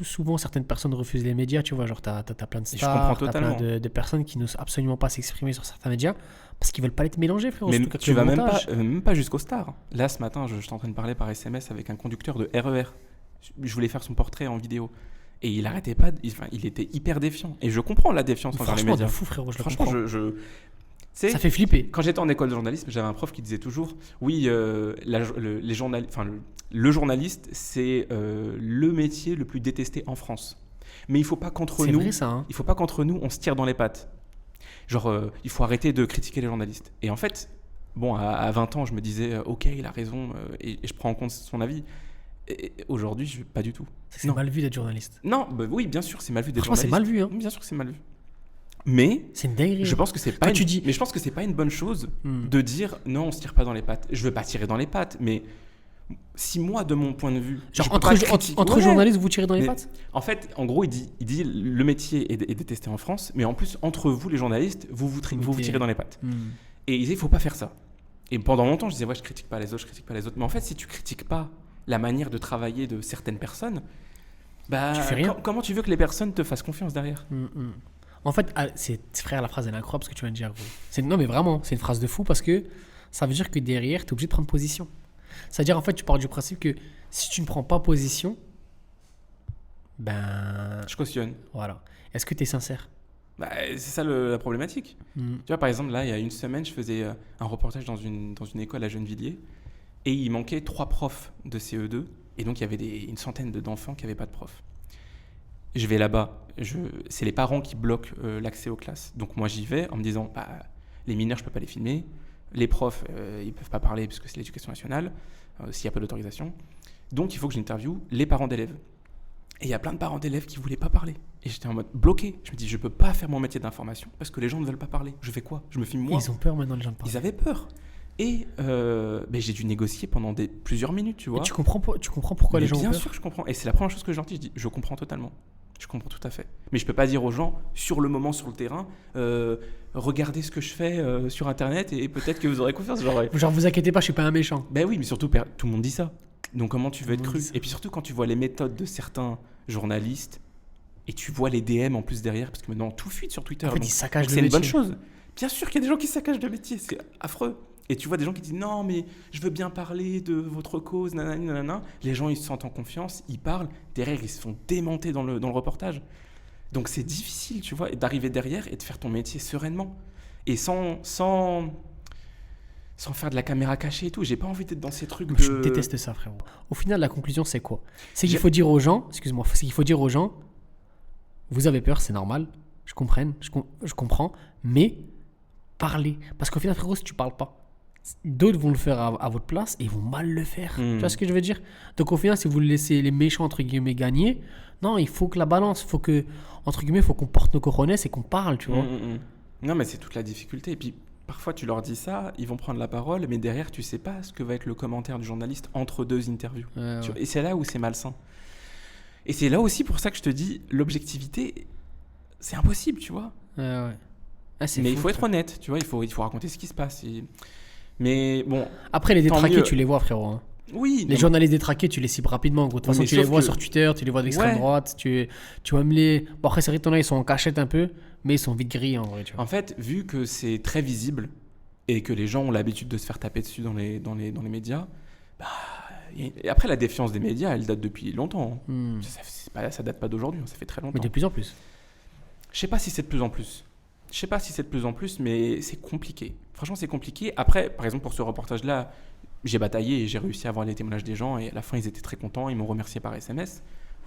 A: souvent certaines personnes refusent les médias, tu vois. Genre, t'as plein de stars, t'as plein de personnes qui n'osent absolument pas s'exprimer sur certains médias parce qu'ils veulent pas être mélangés, frérot.
B: Mais tu vas même pas jusqu'aux stars. Là, ce matin, je suis en train de parler par SMS avec un conducteur de RER. Je voulais faire son portrait en vidéo. Et il arrêtait pas, il était hyper défiant. Et je comprends la défiance envers les médias.
A: De fou, frérot,
B: franchement,
A: ça fait flipper.
B: Quand j'étais en école de journalisme, j'avais un prof qui disait toujours oui, le journaliste, c'est le métier le plus détesté en France. Mais il faut pas qu'entre nous,
A: vrai, ça, hein.
B: Il faut pas qu'entre nous on se tire dans les pattes. Genre, il faut arrêter de critiquer les journalistes. Et en fait, à 20 ans, je me disais ok, il a raison, et je prends en compte son avis. Et aujourd'hui, pas du tout.
A: C'est mal vu d'être journaliste.
B: Non, oui, bien sûr, c'est mal vu d'être journaliste.
A: C'est mal vu, hein.
B: Bien sûr que c'est mal vu. Mais
A: c'est une dinguerie.
B: Je pense que c'est pas mais je pense que c'est pas une bonne chose de dire non, on se tire pas dans les pattes. Je veux pas tirer dans les pattes, mais si moi, de mon point de vue,
A: genre entre journalistes, vous tirez dans les pattes.
B: En fait, en gros, il dit le métier est détesté en France, mais en plus entre vous les journalistes, vous tirez dans les pattes. Et il disait il faut pas faire ça. Et pendant longtemps, je disais je critique pas les autres, mais en fait, si tu critiques pas la manière de travailler de certaines personnes, tu fais rien. Comment tu veux que les personnes te fassent confiance derrière?
A: En fait, frère, la phrase elle est incroyable ce que tu viens de dire. Non, mais vraiment, c'est une phrase de fou parce que ça veut dire que derrière, tu es obligé de prendre position. C'est-à-dire, en fait, tu pars du principe que si tu ne prends pas position, ben
B: Je cautionne.
A: voilà. Est-ce que tu es sincère?
B: Bah, c'est ça la problématique.
A: Mm.
B: Tu vois, par exemple, là, il y a une semaine, je faisais un reportage dans une école à Gennevilliers et il manquait 3 profs de CE2 et donc il y avait une centaine d'enfants qui n'avaient pas de prof. Je vais là-bas, c'est les parents qui bloquent l'accès aux classes. Donc moi, j'y vais en me disant, bah, les mineurs, je ne peux pas les filmer, les profs, ils ne peuvent pas parler parce que c'est l'éducation nationale, s'il n'y a pas d'autorisation. Donc il faut que j'interviewe les parents d'élèves. Et il y a plein de parents d'élèves qui ne voulaient pas parler. Et j'étais en mode bloqué. Je me dis, je ne peux pas faire mon métier d'information parce que les gens ne veulent pas parler. Je fais quoi? Je me filme moi.
A: Ils ont peur maintenant, les gens de parler.
B: Ils avaient peur. Et j'ai dû négocier pendant plusieurs minutes, tu vois.
A: Et tu comprends pourquoi
B: Mais
A: les gens ont
B: bien
A: peur?
B: sûr que je comprends. Et c'est la première chose que je leur dis. Je dis, je comprends totalement. Je comprends tout à fait. Mais je ne peux pas dire aux gens, sur le moment, sur le terrain, regardez ce que je fais sur Internet et peut-être que vous aurez confiance.
A: Genre, vous inquiétez pas, je suis pas un méchant.
B: Ben oui, mais surtout, tout le monde dit ça. Donc comment tu veux être cru? Et puis surtout, quand tu vois les méthodes de certains journalistes et tu vois les DM en plus derrière, parce que maintenant tout fuite sur Twitter.
A: En fait,
B: donc
A: ils saccagent le
B: c'est une bonne
A: métier.
B: chose. Bien sûr qu'il y a des gens qui saccagent le métier, c'est affreux. Et tu vois des gens qui disent non, mais je veux bien parler de votre cause, nanani, nanana. Les gens, ils se sentent en confiance, ils parlent. Derrière, ils se font démonter dans le reportage. Donc c'est difficile, tu vois, d'arriver derrière et de faire ton métier sereinement. Et sans faire de la caméra cachée et tout. J'ai pas envie d'être dans ces trucs de...
A: Je déteste ça, frérot. Au final, la conclusion, c'est quoi? C'est qu'il faut dire aux gens, excuse-moi, c'est qu'il faut dire aux gens, vous avez peur, c'est normal, je comprends, mais parlez. Parce qu'au final, frérot, si tu parles pas, d'autres vont le faire à votre place et ils vont mal le faire. Tu vois ce que je veux dire? Donc au final, si vous laissez les méchants, entre guillemets, gagner, non, il faut que la balance, faut que, entre guillemets, faut qu'on porte nos cojones et qu'on parle, tu vois.
B: Non, mais c'est toute la difficulté. Et puis, parfois, tu leur dis ça, ils vont prendre la parole, mais derrière, tu sais pas ce que va être le commentaire du journaliste entre deux interviews.
A: Ouais.
B: Et c'est là où c'est malsain. Et c'est là aussi pour ça que je te dis, l'objectivité, c'est impossible, tu vois.
A: Ouais. Ah, c'est
B: mais
A: fou,
B: il faut être
A: frère.
B: honnête, tu vois, il faut raconter ce qui se passe. Mais bon,
A: Après, les détraqués,
B: mieux.
A: tu les vois, frérot. Hein.
B: oui.
A: Les journalistes détraqués, tu les cibles rapidement. Gros. De toute façon,
B: mais
A: tu les
B: sauf
A: vois
B: que-
A: sur Twitter, tu les vois d'extrême
B: Ouais.
A: droite. Tu vas me les. Bon, après, c'est vrai, ils sont en cachette un peu, mais ils sont vite grillés en vrai. Tu vois.
B: En fait, vu que c'est très visible et que les gens ont l'habitude de se faire taper dessus dans les médias, bah, et après, la défiance des médias, elle date depuis longtemps.
A: Hmm.
B: Ça date pas d'aujourd'hui, ça fait très longtemps.
A: Mais de plus en plus.
B: Je sais pas si c'est de plus en plus. Mais c'est compliqué. Franchement, c'est compliqué. Après, par exemple, pour ce reportage-là, j'ai bataillé et j'ai réussi à avoir les témoignages des gens et à la fin, ils étaient très contents. Ils m'ont remercié par SMS.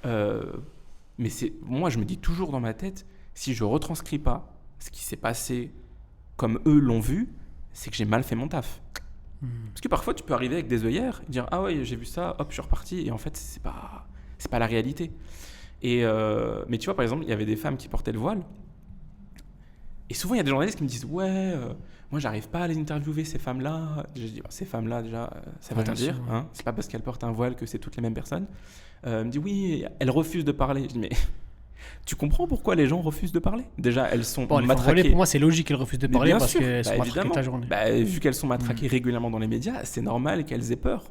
B: Mais moi, je me dis toujours dans ma tête, si je retranscris pas ce qui s'est passé comme eux l'ont vu, c'est que j'ai mal fait mon taf. Parce que parfois, tu peux arriver avec des œillères, dire ah ouais, j'ai vu ça, hop, je suis reparti. Et en fait, c'est pas la réalité. Mais tu vois, par exemple, il y avait des femmes qui portaient le voile. Et souvent, il y a des journalistes qui me disent ouais, moi, j'arrive pas à les interviewer, ces femmes-là. Je dis ces femmes-là, déjà, ça veut rien
A: Attention,
B: dire.
A: ouais.
B: Hein. C'est pas parce qu'elles portent un voile que c'est toutes les mêmes personnes. Elle me dit oui, elles refusent de parler. Je dis mais tu comprends pourquoi les gens refusent de parler? Déjà, elles sont
A: Bon, les femmes voilées,
B: matraquées.
A: pour moi, c'est logique qu'elles refusent de
B: Mais
A: parler
B: bien
A: parce
B: sûr,
A: qu'elles sont matraquées
B: évidemment.
A: toute la journée.
B: Vu qu'elles sont matraquées régulièrement dans les médias, c'est normal qu'elles aient peur.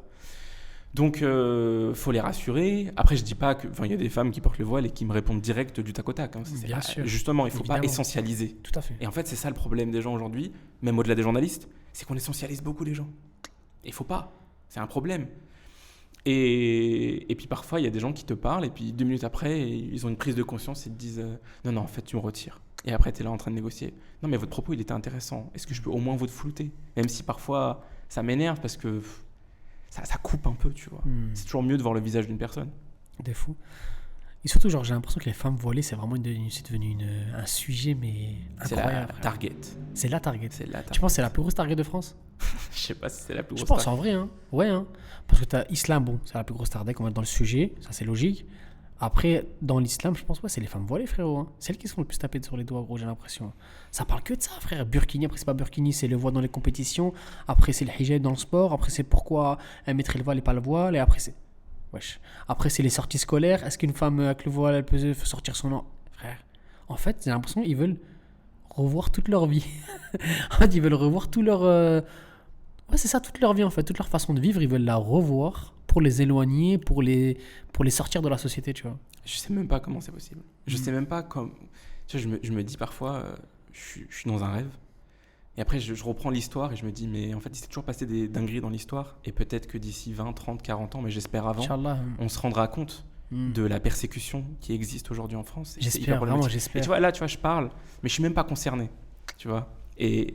B: Donc, faut les rassurer. Après, je dis pas que, il y a des femmes qui portent le voile et qui me répondent direct du tac au tac. Hein.
A: Bien sûr.
B: Justement, il faut pas
A: Évidemment.
B: essentialiser.
A: Tout à fait.
B: Et en fait, c'est ça le problème des gens aujourd'hui, même au-delà des journalistes, c'est qu'on essentialise beaucoup les gens. Et il faut pas. C'est un problème. Et puis parfois, il y a des gens qui te parlent et puis 2 minutes après, ils ont une prise de conscience et te disent non, en fait, tu me retires. Et après, tu es là en train de négocier. Non, mais votre propos, il était intéressant. Est-ce que je peux au moins vous flouter? Même si parfois, ça m'énerve parce que ça coupe un peu, tu vois. C'est toujours mieux de voir le visage d'une personne.
A: Des fous. Et surtout, genre, j'ai l'impression que les femmes voilées, c'est vraiment c'est devenu un sujet, mais
B: C'est
A: incroyable.
B: la
A: frère.
B: target.
A: C'est la target.
B: C'est la target.
A: Tu penses que c'est la plus grosse target de France?
B: Je sais pas si c'est la plus
A: Je
B: grosse
A: pense en vrai, hein. Ouais, hein. Parce que t'as Islam, bon, c'est la plus grosse target, on va être dans le sujet, ça c'est logique. Après, dans l'islam, je pense, ouais, c'est les femmes voilées, frérot. Hein. C'est elles qui sont le plus tapées sur les doigts, gros, j'ai l'impression. Ça parle que de ça, frère. Burkini, après, c'est pas Burkini, c'est le voile dans les compétitions. Après, c'est le hijab dans le sport. Après, c'est pourquoi elle mettrait le voile et pas le voile. Et après, c'est. Wesh. Après, c'est les sorties scolaires. Est-ce qu'une femme avec le voile, elle peut sortir son nom? Frère. En fait, j'ai l'impression qu'ils veulent revoir toute leur vie. En fait, ils veulent revoir tout leur. Ouais, c'est ça, toute leur vie, en fait. Toute leur façon de vivre, ils veulent la revoir pour les éloigner, pour les sortir de la société, tu vois.
B: Je sais même pas comment c'est possible. Je sais même pas comment. Tu vois, je me dis parfois, je suis dans un rêve. Et après, je reprends l'histoire et je me dis, mais en fait, il s'est toujours passé des dingueries dans l'histoire. Et peut-être que d'ici 20, 30, 40 ans, mais j'espère avant,
A: Inch'Allah.
B: on se rendra compte
A: Hmm.
B: de la persécution qui existe aujourd'hui en France. Et c'est hyper
A: J'espère, vraiment,
B: problématique. Et
A: j'espère.
B: tu vois, là, je parle, mais je suis même pas concerné. Tu vois. Et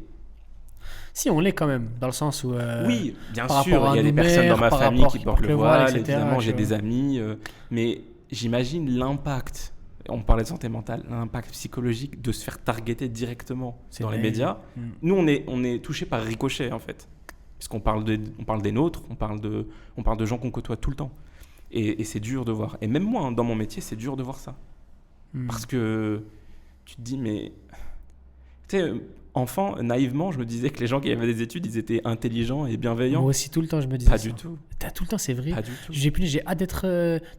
A: Si, on l'est quand même, dans le sens où.
B: oui, bien
A: par
B: sûr,
A: rapport à
B: il y a des
A: nos
B: personnes dans
A: mères,
B: ma
A: par
B: famille
A: rapport
B: qui
A: qui
B: portent
A: portent
B: le
A: le voile,
B: voile,
A: etc.,
B: évidemment, j'ai
A: tu
B: des
A: vois.
B: amis, mais j'imagine l'impact, on parlait de santé mentale, l'impact psychologique de se faire targeter directement
A: C'est
B: dans les
A: dingue.
B: médias.
A: Hmm.
B: Nous, on est touché par ricochet, en fait. Parce qu'on parle, on parle des nôtres, on parle de gens qu'on côtoie tout le temps. Et c'est dur de voir. Et même moi, hein, dans mon métier, c'est dur de voir ça.
A: Hmm.
B: Parce que tu te dis, mais... Tu sais, enfant, naïvement, je me disais que les gens qui avaient des études, ils étaient intelligents et bienveillants.
A: Moi aussi, tout le temps, je me disais
B: Pas
A: ça.
B: du tout.
A: Tout le temps, c'est vrai.
B: Pas du tout.
A: J'ai hâte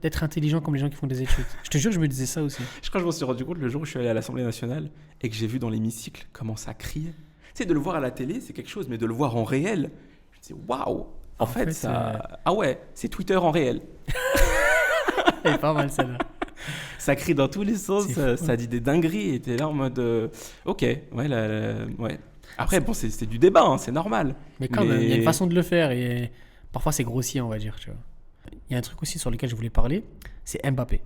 A: d'être intelligent comme les gens qui font des études. Je te jure, je me disais ça aussi.
B: Je crois que je m'en suis rendu compte le jour où je suis allé à l'Assemblée nationale et que j'ai vu dans l'hémicycle comment ça criait. Tu sais, de le voir à la télé, c'est quelque chose, mais de le voir en réel, je me dis waouh! En fait, ça. Ah ouais, c'est Twitter en réel.
A: Elle est pas mal celle-là.
B: Ça crie dans tous les sens,
A: C'est fou.
B: ça dit des dingueries et t'es là en mode ok, ouais, ouais. Après, bon, c'est du débat, hein, c'est normal.
A: Mais quand même, il y a une façon de le faire et parfois c'est grossier, on va dire. Tu vois. Il y a un truc aussi sur lequel je voulais parler, c'est Mbappé.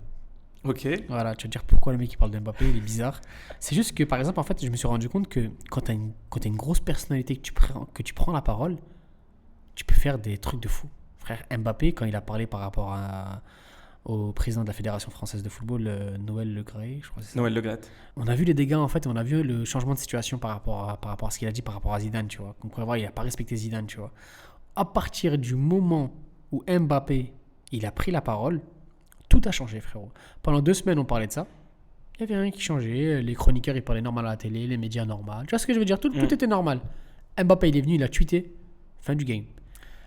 B: Ok.
A: Voilà, tu vas te dire pourquoi le mec qui parle d'Mbappé, il est bizarre. C'est juste que, par exemple, en fait, je me suis rendu compte que quand tu as une grosse personnalité, que tu prends la parole, tu peux faire des trucs de fou. Frère, Mbappé, quand il a parlé par rapport au président de la Fédération française de football, Noël Le Graët, je crois que c'est ça.
B: Noël Le Graët.
A: On a vu les dégâts, en fait, on a vu le changement de situation par rapport à ce qu'il a dit par rapport à Zidane, tu vois. Qu'on pourrait voir, il n'a pas respecté Zidane, tu vois. À partir du moment où Mbappé, il a pris la parole, tout a changé, frérot. Pendant 2 semaines, on parlait de ça. Il n'y avait rien qui changeait. Les chroniqueurs, ils parlaient normal à la télé, les médias normal. Tu vois ce que je veux dire? Tout était normal. Mbappé, il est venu, il a tweeté. Fin du game.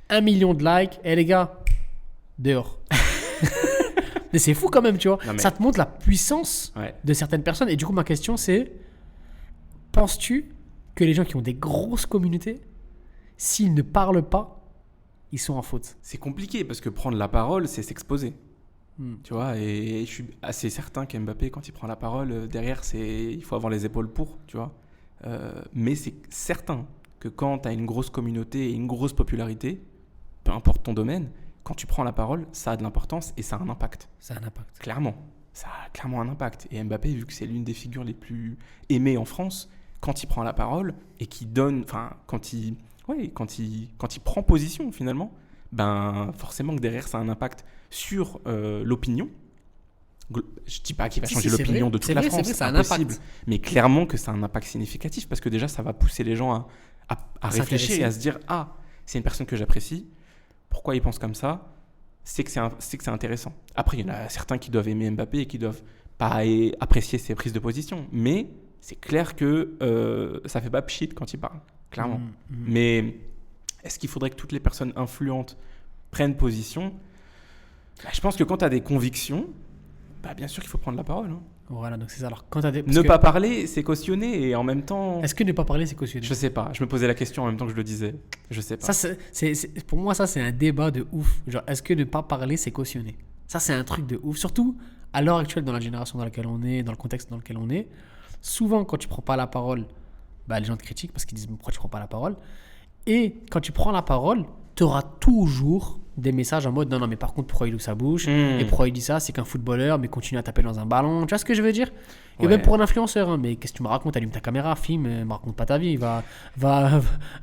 A: 1 million de likes. Et les gars, dehors. Mais c'est fou quand même, tu vois.
B: Non, mais-
A: Ça te montre la puissance
B: Ouais.
A: de certaines personnes. Et du coup, ma question, c'est penses-tu que les gens qui ont des grosses communautés, s'ils ne parlent pas, ils sont en faute?
B: C'est compliqué parce que prendre la parole, c'est s'exposer.
A: Hmm.
B: Tu vois, et je suis assez certain qu'Mbappé, quand il prend la parole, derrière, il faut avoir les épaules pour, tu vois. Mais c'est certain que quand tu as une grosse communauté et une grosse popularité, peu importe ton domaine, quand tu prends la parole, ça a de l'importance et ça a un impact.
A: Ça a un impact.
B: Clairement. Ça a clairement un impact. Et Mbappé, vu que c'est l'une des figures les plus aimées en France, quand il prend la parole et qu'il donne, enfin, quand il prend position finalement, ben forcément que derrière ça a un impact sur l'opinion. Je dis pas qu'il va
A: Si,
B: changer
A: si, c'est
B: l'opinion
A: vrai.
B: de toute
A: C'est
B: la
A: vrai, c'est
B: France,
A: vrai,
B: c'est
A: ça a un
B: impossible.
A: impact.
B: Mais clairement que ça a un impact significatif parce que déjà ça va pousser les gens à réfléchir et à se dire ah, c'est une personne que j'apprécie, pourquoi il pense comme ça, c'est que c'est intéressant. Après, il y en a certains qui doivent aimer Mbappé et qui doivent pas apprécier ses prises de position, mais c'est clair que ça fait pas pchit quand il parle, clairement. Mais est-ce qu'il faudrait que toutes les personnes influentes prennent position? Bah, je pense que quand tu as des convictions, bah, bien sûr qu'il faut prendre la parole. Hein.
A: Voilà, donc c'est ça. Alors, quand t'as des...
B: Ne pas parler, c'est cautionner et en même temps...
A: Est-ce que ne pas parler, c'est cautionné?
B: Je sais pas, je me posais la question en même temps que je le disais. Je sais pas.
A: Ça, pour moi, ça, c'est un débat de ouf. Genre, est-ce que ne pas parler, c'est cautionné? Ça, c'est un truc de ouf. Surtout, à l'heure actuelle, dans la génération dans laquelle on est, dans le contexte dans lequel on est, souvent, quand tu prends pas la parole, bah, les gens te critiquent parce qu'ils disent pourquoi tu prends pas la parole. Et quand tu prends la parole, tu auras toujours des messages en mode non, mais par contre, pourquoi il ouvre sa bouche? Et pourquoi il dit ça? C'est qu'un footballeur, mais continue à taper dans un ballon. Tu vois ce que je veux dire? Et
B: Ouais.
A: même pour un influenceur, hein, mais qu'est-ce que tu me racontes? Allume ta caméra, filme, me raconte pas ta vie. Va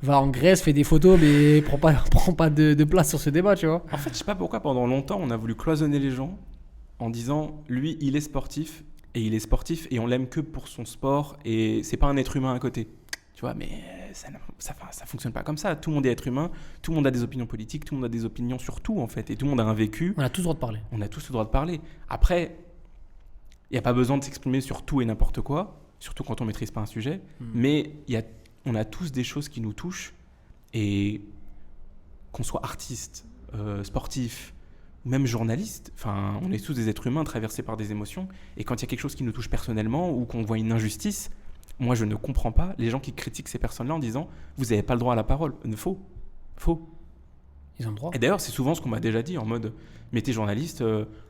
A: en Grèce, fais des photos, mais prends pas de place sur ce débat, tu vois.
B: En fait, je sais pas pourquoi pendant longtemps on a voulu cloisonner les gens en disant lui il est sportif et on l'aime que pour son sport et c'est pas un être humain à côté. Tu vois, mais ça fonctionne pas comme ça. Tout le monde est être humain, tout le monde a des opinions politiques, tout le monde a des opinions sur tout en fait et tout le monde a un vécu.
A: On a tous le droit de parler.
B: On a tous le droit de parler. Après, il n'y a pas besoin de s'exprimer sur tout et n'importe quoi, surtout quand on maîtrise pas un sujet, mais on a tous des choses qui nous touchent et qu'on soit artiste, sportif, ou même journaliste, enfin, on est tous des êtres humains traversés par des émotions et quand il y a quelque chose qui nous touche personnellement ou qu'on voit une injustice, moi je ne comprends pas les gens qui critiquent ces personnes-là en disant vous n'avez pas le droit à la parole. Faux.
A: Ils ont le droit.
B: Et d'ailleurs, c'est souvent ce qu'on m'a déjà dit en mode mais t'es journaliste,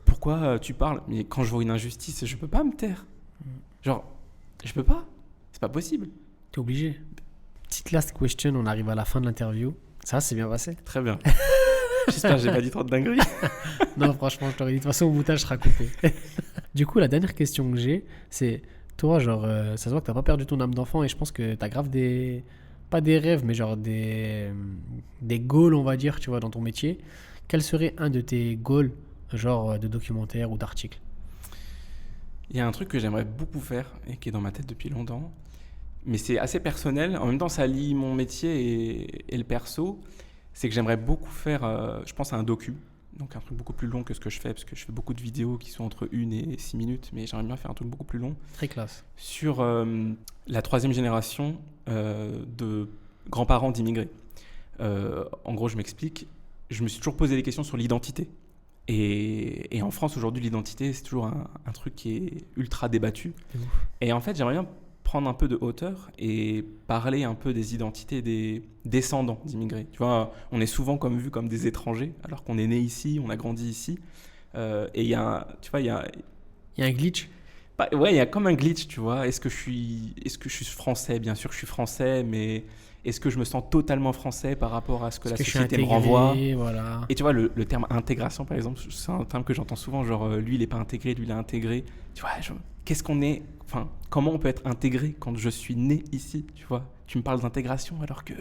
B: pourquoi tu parles? Mais quand je vois une injustice, je peux pas me taire. Genre, je peux pas. C'est pas possible.
A: T'es obligé. Petite last question, on arrive à la fin de l'interview. Ça, c'est bien passé.
B: Très bien. J'espère que j'ai pas dit trop de dingueries.
A: Non, franchement, je t'aurais dit. De toute façon, au montage sera coupé. Du coup, la dernière question que j'ai, c'est toi, genre, ça se voit que t'as pas perdu ton âme d'enfant et je pense que t'as grave des. Pas des rêves, mais genre des goals, on va dire, tu vois, dans ton métier. Quel serait un de tes goals, genre de documentaire ou d'article?
B: Il y a un truc que j'aimerais beaucoup faire et qui est dans ma tête depuis longtemps, mais c'est assez personnel. En même temps, ça lie mon métier et le perso. C'est que j'aimerais beaucoup faire, je pense, à un docu. Donc un truc beaucoup plus long que ce que je fais, parce que je fais beaucoup de vidéos qui sont entre 1 et 6 minutes, mais j'aimerais bien faire un truc beaucoup plus long.
A: Très classe.
B: Sur la troisième génération de grands-parents d'immigrés. En gros, je m'explique. Je me suis toujours posé des questions sur l'identité. Et en France, aujourd'hui, l'identité, c'est toujours un truc qui est ultra débattu. Et en fait, j'aimerais bien prendre un peu de hauteur et parler un peu des identités des descendants d'immigrés. Tu vois, on est souvent vu comme des étrangers, alors qu'on est né ici, on a grandi ici. Et il y a, tu vois, il y a
A: un glitch.
B: Ouais, il y a comme un glitch, tu vois. Est-ce que je suis français? Bien sûr, je suis français, mais est-ce que je me sens totalement français par rapport à ce que la société me renvoie?
A: Voilà.
B: Et tu vois, le terme intégration, par exemple, c'est un terme que j'entends souvent, genre lui, il n'est pas intégré, lui, il est intégré. Tu vois, qu'est-ce qu'on est? Enfin, comment on peut être intégré quand je suis né ici, tu vois? Tu me parles d'intégration alors que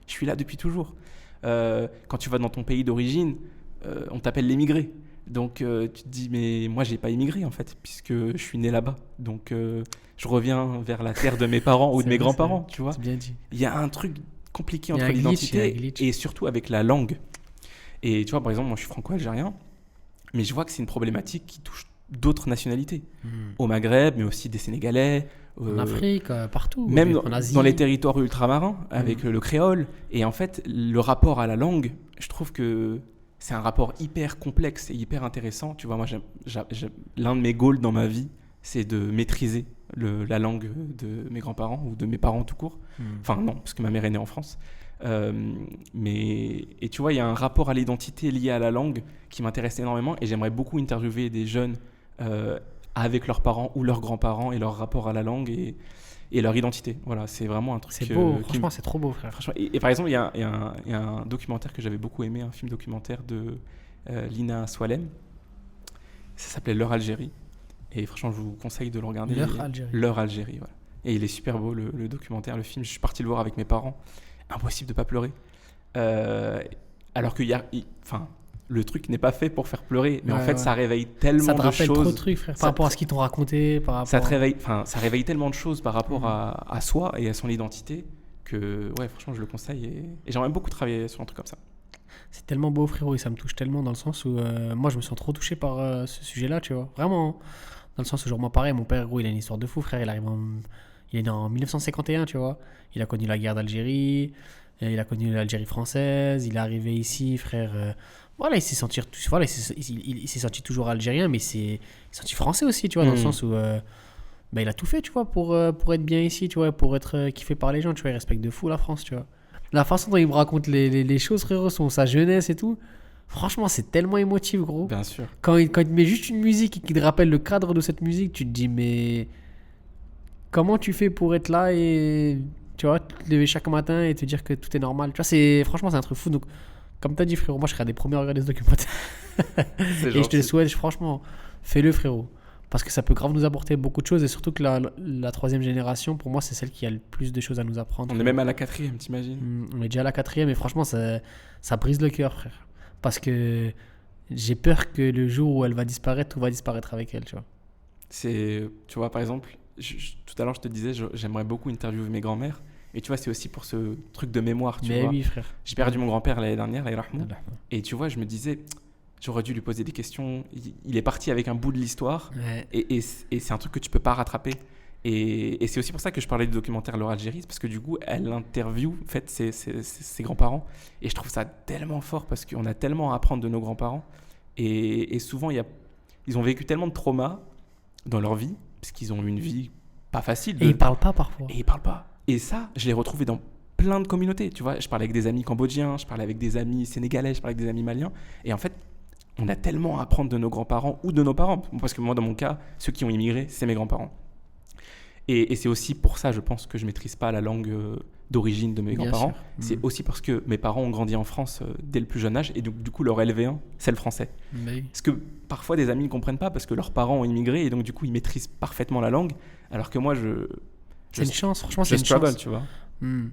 B: je suis là depuis toujours. Quand tu vas dans ton pays d'origine, on t'appelle l'émigré. Donc tu te dis, mais moi j'ai pas immigré en fait, puisque je suis né là-bas. Donc je reviens vers la terre de mes parents ou de mes grands-parents, tu vois.
A: C'est bien dit.
B: Il y a un truc compliqué entre l'identité et surtout avec la langue. Et tu vois, par exemple, moi je suis franco-algérien, mais je vois que c'est une problématique qui touche d'autres nationalités. Au Maghreb, mais aussi des Sénégalais.
A: En Afrique, partout.
B: Même
A: en Asie.
B: dans les territoires ultramarins, avec le créole. Et en fait, le rapport à la langue, je trouve que c'est un rapport hyper complexe et hyper intéressant. Tu vois, moi, l'un de mes goals dans ma vie, c'est de maîtriser la langue de mes grands-parents ou de mes parents tout court. Enfin, non, parce que ma mère est née en France. Et tu vois, il y a un rapport à l'identité lié à la langue qui m'intéresse énormément et j'aimerais beaucoup interviewer des jeunes avec leurs parents ou leurs grands-parents et leur rapport à la langue et leur identité. Voilà, c'est vraiment un truc.
A: C'est beau, franchement, c'est trop beau, frère.
B: Franchement, et par exemple, il y a un documentaire que j'avais beaucoup aimé, un film documentaire de Lina Swalem. Ça s'appelait L'heure Algérie. Et franchement, je vous conseille de le regarder. L'heure Algérie, voilà. Et il est super beau, le documentaire, le film. Je suis parti le voir avec mes parents. Impossible de pas pleurer. Alors qu'il le truc n'est pas fait pour faire pleurer, mais en fait, ça réveille tellement de choses. Ça te rappelle trop de trucs,
A: frère, par rapport à ce qu'ils t'ont raconté.
B: Ça réveille tellement de choses par rapport à soi et à son identité que, ouais, franchement, je le conseille. Et j'aimerais beaucoup travailler sur un truc comme ça.
A: C'est tellement beau, frérot, et ça me touche tellement dans le sens où moi, je me sens trop touché par ce sujet-là, tu vois. Vraiment. Dans le sens où, genre, moi, pareil, mon père, gros, il a une histoire de fou, frère. Il est né en 1951, tu vois. Il a connu la guerre d'Algérie. Il a connu l'Algérie française. Il est arrivé ici, frère. Voilà, il s'est senti, voilà, il s'est senti toujours algérien, mais il s'est senti français aussi, tu vois, dans le sens où il a tout fait, tu vois, pour être bien ici, tu vois, pour être kiffé par les gens, tu vois. Il respecte de fou la France, tu vois. La façon dont il me raconte les choses, frérot, sa jeunesse et tout, franchement, c'est tellement émotif, gros.
B: Bien sûr.
A: Quand il te met juste une musique et qu'il te rappelle le cadre de cette musique, tu te dis, mais comment tu fais pour être là et, tu vois, te lever chaque matin et te dire que tout est normal. Tu vois, franchement, c'est un truc fou. Donc, comme t'as dit, frérot, moi, je serais des premiers à regarder ce documentaire. Et je te le souhaite, franchement, fais-le, frérot. Parce que ça peut grave nous apporter beaucoup de choses. Et surtout que la troisième génération, pour moi, c'est celle qui a le plus de choses à nous apprendre.
B: On est même à la 4e, t'imagines?
A: On est déjà à la 4e et franchement, ça brise le cœur, frère. Parce que j'ai peur que le jour où elle va disparaître, tout va disparaître avec elle, tu vois.
B: Tu vois, par exemple, tout à l'heure, je te disais, j'aimerais beaucoup interviewer mes grands-mères. Et tu vois, c'est aussi pour ce truc de mémoire, tu vois.
A: Mais oui, frère.
B: J'ai perdu mon grand-père l'année dernière, et tu vois, je me disais, j'aurais dû lui poser des questions. Il est parti avec un bout de l'histoire,
A: ouais.
B: et c'est un truc que tu peux pas rattraper. Et c'est aussi pour ça que je parlais du documentaire L'heure Algérie, parce que du coup, elle interviewe en fait, ses grands-parents. Et je trouve ça tellement fort, parce qu'on a tellement à apprendre de nos grands-parents. Et souvent, ils ont vécu tellement de traumas dans leur vie, parce qu'ils ont eu une vie pas facile.
A: Et ils parlent pas parfois.
B: Et ils parlent pas. Et ça, je l'ai retrouvé dans plein de communautés. Tu vois, je parlais avec des amis cambodgiens, je parlais avec des amis sénégalais, je parlais avec des amis maliens. Et en fait, on a tellement à apprendre de nos grands-parents ou de nos parents. Parce que moi, dans mon cas, ceux qui ont immigré, c'est mes grands-parents. Et c'est aussi pour ça, je pense, que je maîtrise pas la langue d'origine de mes
A: Bien
B: grands-parents,
A: sûr.
B: c'est aussi parce que mes parents ont grandi en France dès le plus jeune âge, et donc du coup leur LV1, c'est le français.
A: Mais oui.
B: Parce que parfois des amis ne comprennent pas parce que leurs parents ont immigré, et donc du coup ils maîtrisent parfaitement la langue, alors que moi
A: C'est une chance, franchement,
B: je
A: c'est une
B: struggle,
A: chance.
B: tu vois.
A: Hmm.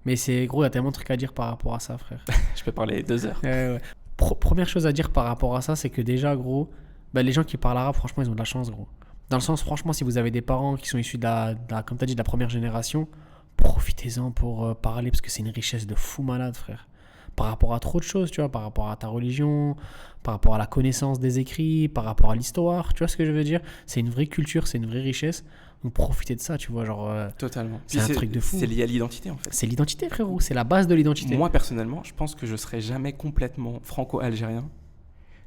A: Mais c'est gros, il y a tellement de trucs à dire par rapport à ça, frère.
B: Je peux parler 2 heures.
A: Ouais. Première chose à dire par rapport à ça, c'est que déjà, gros, bah, les gens qui parlent arabe, franchement, ils ont de la chance, gros. Dans le sens, franchement, si vous avez des parents qui sont issus comme tu as dit, de la première génération, profitez-en pour parler, parce que c'est une richesse de fou malade, frère. Par rapport à trop de choses, tu vois, par rapport à ta religion, par rapport à la connaissance des écrits, par rapport à l'histoire, tu vois ce que je veux dire? C'est une vraie culture, c'est une vraie richesse. Donc profitez de ça, tu vois, genre,
B: Totalement.
A: c'est un truc de fou.
B: C'est lié à l'identité en fait.
A: C'est l'identité, frérot, c'est la base de l'identité.
B: Moi personnellement, je pense que je serai jamais complètement franco-algérien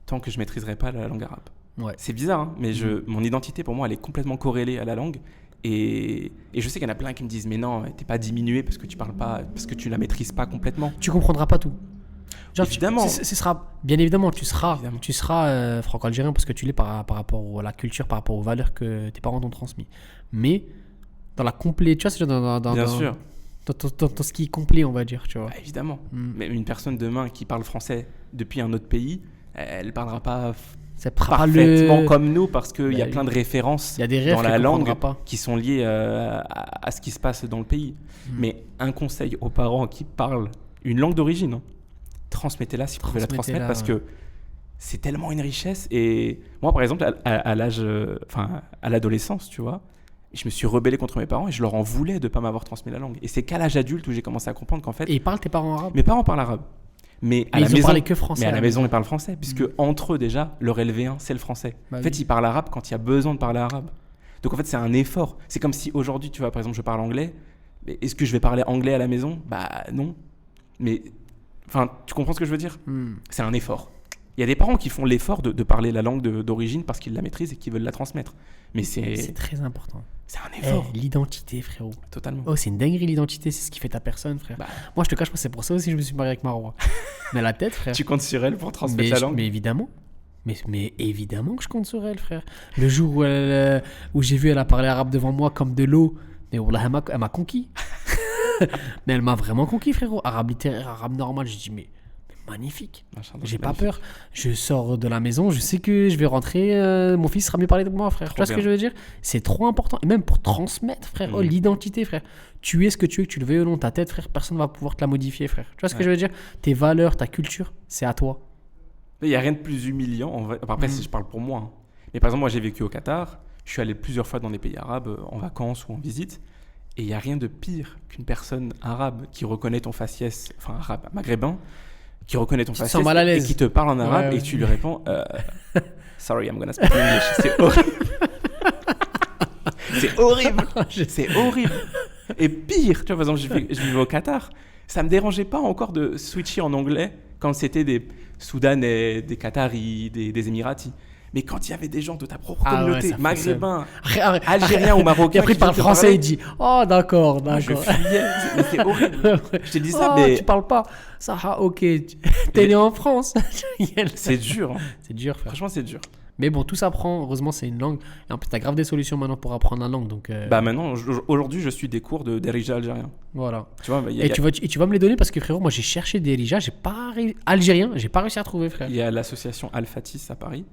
B: tant que je maîtriserai pas la langue arabe.
A: Ouais.
B: C'est bizarre, hein, mais mon identité pour moi elle est complètement corrélée à la langue. Et je sais qu'il y en a plein qui me disent mais non, t'es pas diminué parce que tu parles pas, parce que tu la maîtrises pas complètement.
A: Tu comprendras pas tout. Genre,
B: Évidemment.
A: Ce sera, bien évidemment, tu seras franco-algérien parce que tu l'es par rapport à la culture, par rapport aux valeurs que tes parents t'ont transmis. Mais dans la complète, tu vois, c'est
B: Bien sûr.
A: Dans ce qui est complet, on va dire, tu vois.
B: Bah, évidemment. Mais une personne demain qui parle français depuis un autre pays, elle parlera pas
A: C'est
B: parfaitement comme nous parce qu'il y a
A: Bah,
B: plein de références
A: il y a des rêves
B: dans la
A: qu'elle
B: langue
A: comprendra pas.
B: qui sont liées à ce qui se passe dans le pays. Mais un conseil aux parents qui parlent une langue d'origine, hein, transmettez-la si vous pouvez la transmettre parce que c'est tellement une richesse. Et moi, par exemple, à l'âge, à l'adolescence, tu vois, je me suis rebellé contre mes parents et je leur en voulais de ne pas m'avoir transmis la langue. Et c'est qu'à l'âge adulte où j'ai commencé à comprendre qu'en fait,
A: Et ils parlent tes parents arabes?
B: mes parents parlent arabe. Mais à
A: Mais
B: la
A: ils ont
B: maison,
A: parlé que français
B: mais à
A: à
B: la
A: la
B: maison,
A: maison.
B: ils parlent français, puisque entre eux déjà, leur LV1, c'est le français.
A: Bah
B: en fait,
A: oui.
B: ils parlent arabe quand il y a besoin de parler arabe. Donc en fait, c'est un effort. C'est comme si aujourd'hui, tu vois, par exemple, je parle anglais. Mais est-ce que je vais parler anglais à la maison? Bah non. Mais enfin, tu comprends ce que je veux dire? C'est un effort. Il y a des parents qui font l'effort de parler la langue d'origine parce qu'ils la maîtrisent et qu'ils veulent la transmettre. Mais
A: C'est très important.
B: c'est un effort.
A: L'identité, frérot.
B: Totalement.
A: Oh, c'est une dinguerie, l'identité, c'est ce qui fait ta personne, frère.
B: Bah.
A: Moi, je te cache pas, c'est pour ça aussi que je me suis marié avec Marois. Mais la tête, frère.
B: Tu comptes sur elle pour transmettre la langue?
A: Mais évidemment. Mais évidemment que je compte sur elle, frère. Le jour où j'ai vu elle a parlé arabe devant moi comme de l'eau, mais wallah, elle m'a conquis. Mais elle m'a vraiment conquis, frérot. Arabe littéraire, arabe normal. J'ai dit, mais magnifique. J'ai pas peur. Je sors de la maison, je sais que je vais rentrer, mon fils sera mieux parlé de moi, frère. Tu vois ce que je veux dire? C'est trop important. Et même pour transmettre, frère. Oh, l'identité, frère. Tu es ce que tu es, que tu le veuilles ou non, ta tête, frère, personne va pouvoir te la modifier, frère. Tu vois ce que je veux dire? Tes valeurs, ta culture, c'est à toi.
B: Il n'y a rien de plus humiliant. En vrai. Après, si je parle pour moi. Hein. Mais par exemple, moi, j'ai vécu au Qatar. Je suis allé plusieurs fois dans des pays arabes en vacances ou en visite. Et il n'y a rien de pire qu'une personne arabe qui reconnaît ton faciès, enfin arabe, maghrébin, qui reconnaît ton faciès
A: mal à l'aise.
B: et qui te parle en arabe
A: Ouais.
B: et tu lui réponds Sorry, I'm gonna speak English. C'est horrible. C'est horrible. C'est horrible. Et pire, tu vois, par exemple, je vivais au Qatar. Ça me dérangeait pas encore de switcher en anglais quand c'était des Soudanais, des Qataris, des Émiratis. Mais quand il y avait des gens de ta propre communauté,
A: ça
B: maghrébins,
A: Arrête.
B: algériens ou marocains,
A: Et après, il parle français, il dit, oh, d'accord,
B: moi, je
A: d'accord.
B: fuyais. C'est horrible. Je te dis ça,
A: Oh,
B: mais
A: tu parles pas. Ça, ok. T'es né en France.
B: c'est dur. Hein.
A: C'est dur, frère.
B: Franchement, c'est dur.
A: Mais bon, tout s'apprend. Heureusement, c'est une langue. Et en plus, t'as grave des solutions maintenant pour apprendre la langue. Donc,
B: Bah maintenant, aujourd'hui, je suis des cours de Derija algérien.
A: voilà.
B: Tu vois,
A: Et tu vas me les donner parce que, frérot, moi, j'ai cherché des Rija. Algérien, j'ai pas réussi à trouver, frère.
B: il y a l'association Al-Fatis à Paris,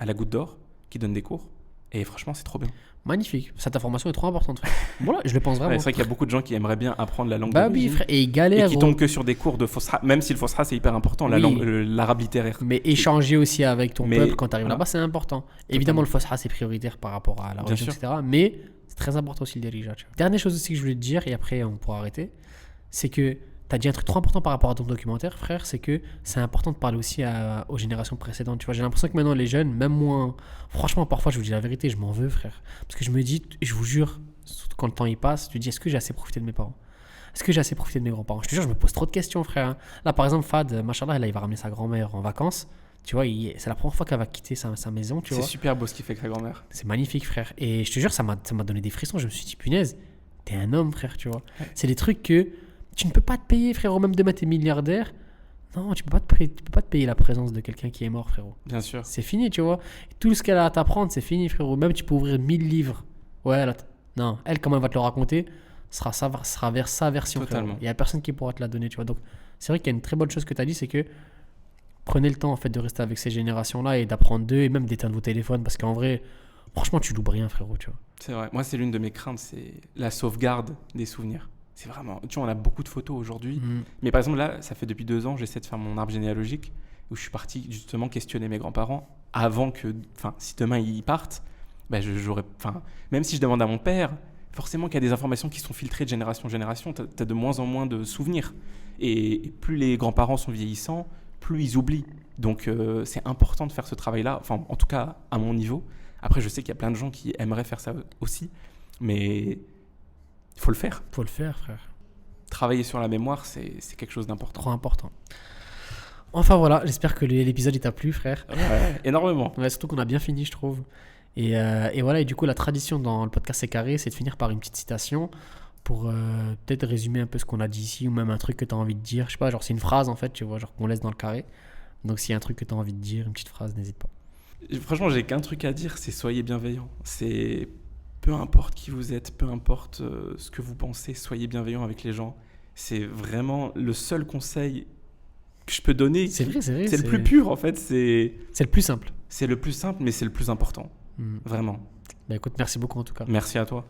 B: à la Goutte d'Or, qui donne des cours. Et franchement, c'est trop bien.
A: Magnifique. Cette information est trop importante, frère. Voilà, je le pense vraiment.
B: Ouais, c'est vrai qu'il y a beaucoup de gens qui aimeraient bien apprendre la langue
A: Bah oui,
B: d'origine.
A: frère. Et ils galèrent.
B: Et qui
A: gros.
B: tombent que sur des cours de Fosra, même si le Fosra c'est hyper important, la
A: Oui.
B: langue, l'arabe littéraire.
A: Mais échanger aussi avec ton
B: Mais
A: peuple quand tu arrives
B: voilà.
A: là-bas, c'est important. Évidemment, le Fosra, c'est prioritaire par rapport à la
B: Bien
A: religion,
B: sûr.
A: etc. Mais c'est très important aussi le Derija. tu vois. Dernière chose aussi que je voulais te dire, et après on pourra arrêter, c'est que tu as dit un truc trop important par rapport à ton documentaire, frère, c'est que c'est important de parler aussi aux générations précédentes. Tu vois, j'ai l'impression que maintenant les jeunes, même moi, franchement, parfois je vous dis la vérité, je m'en veux, frère. Parce que je me dis, je vous jure, surtout quand le temps y passe, tu te dis, est-ce que j'ai assez profité de mes parents? Est-ce que j'ai assez profité de mes grands-parents? Je te jure, je me pose trop de questions, frère. Là, par exemple, Fad, machallah, là, il va ramener sa grand-mère en vacances. Tu vois, c'est la première fois qu'elle va quitter sa maison, tu
B: C'est
A: vois.
B: super beau ce qu'il fait avec sa grand-mère.
A: C'est magnifique, frère. Et je te jure, ça m'a donné des frissons. Je me suis dit, punaise, t'es un homme, frère, tu vois.
B: Ouais.
A: C'est des trucs que tu ne peux pas te payer, frérot. Même demain, t'es milliardaire. Non, tu peux pas te payer la présence de quelqu'un qui est mort, frérot.
B: Bien sûr.
A: C'est fini, tu vois. Et tout ce qu'elle a à t'apprendre, c'est fini, frérot. Même tu peux ouvrir 1000 livres. Ouais, là, non, elle, comment elle va te le raconter? sera vers sa version.
B: Totalement.
A: Il n'y a personne qui pourra te la donner, tu vois. Donc, c'est vrai qu'il y a une très bonne chose que tu as dit, c'est que prenez le temps, en fait, de rester avec ces générations-là et d'apprendre d'eux et même d'éteindre vos téléphones parce qu'en vrai, franchement, tu loupes rien, frérot, tu vois.
B: C'est vrai. Moi, c'est l'une de mes craintes, c'est la sauvegarde des souvenirs. C'est vraiment. Tu vois, on a beaucoup de photos aujourd'hui. Mais par exemple, là, ça fait depuis 2 ans, j'essaie de faire mon arbre généalogique où je suis parti justement questionner mes grands-parents avant que. Enfin, si demain ils partent, bah, j'aurais. Enfin, même si je demande à mon père, forcément qu'il y a des informations qui sont filtrées de génération en génération, t'as de moins en moins de souvenirs. Et plus les grands-parents sont vieillissants, plus ils oublient. Donc, c'est important de faire ce travail-là, enfin, en tout cas, à mon niveau. Après, je sais qu'il y a plein de gens qui aimeraient faire ça aussi, mais il faut le faire.
A: Faut le faire, frère.
B: Travailler sur la mémoire, c'est quelque chose d'important.
A: Trop important. Enfin voilà, j'espère que l'épisode il t'a plu, frère.
B: Ouais, énormément.
A: Ouais, surtout qu'on a bien fini, je trouve. Et voilà, et du coup, la tradition dans le podcast C'est Carré, c'est de finir par une petite citation pour peut-être résumer un peu ce qu'on a dit ici ou même un truc que tu as envie de dire. Je sais pas, genre c'est une phrase en fait, tu vois, genre qu'on laisse dans le carré. Donc s'il y a un truc que tu as envie de dire, une petite phrase, n'hésite pas.
B: Franchement, j'ai qu'un truc à dire, c'est soyez bienveillants. C'est peu importe qui vous êtes, peu importe ce que vous pensez, soyez bienveillants avec les gens. C'est vraiment le seul conseil que je peux donner.
A: C'est vrai, c'est vrai.
B: C'est le plus pur en fait.
A: C'est le plus simple.
B: C'est le plus simple, mais c'est le plus important. Vraiment.
A: Bah écoute, merci beaucoup en tout cas.
B: Merci à toi.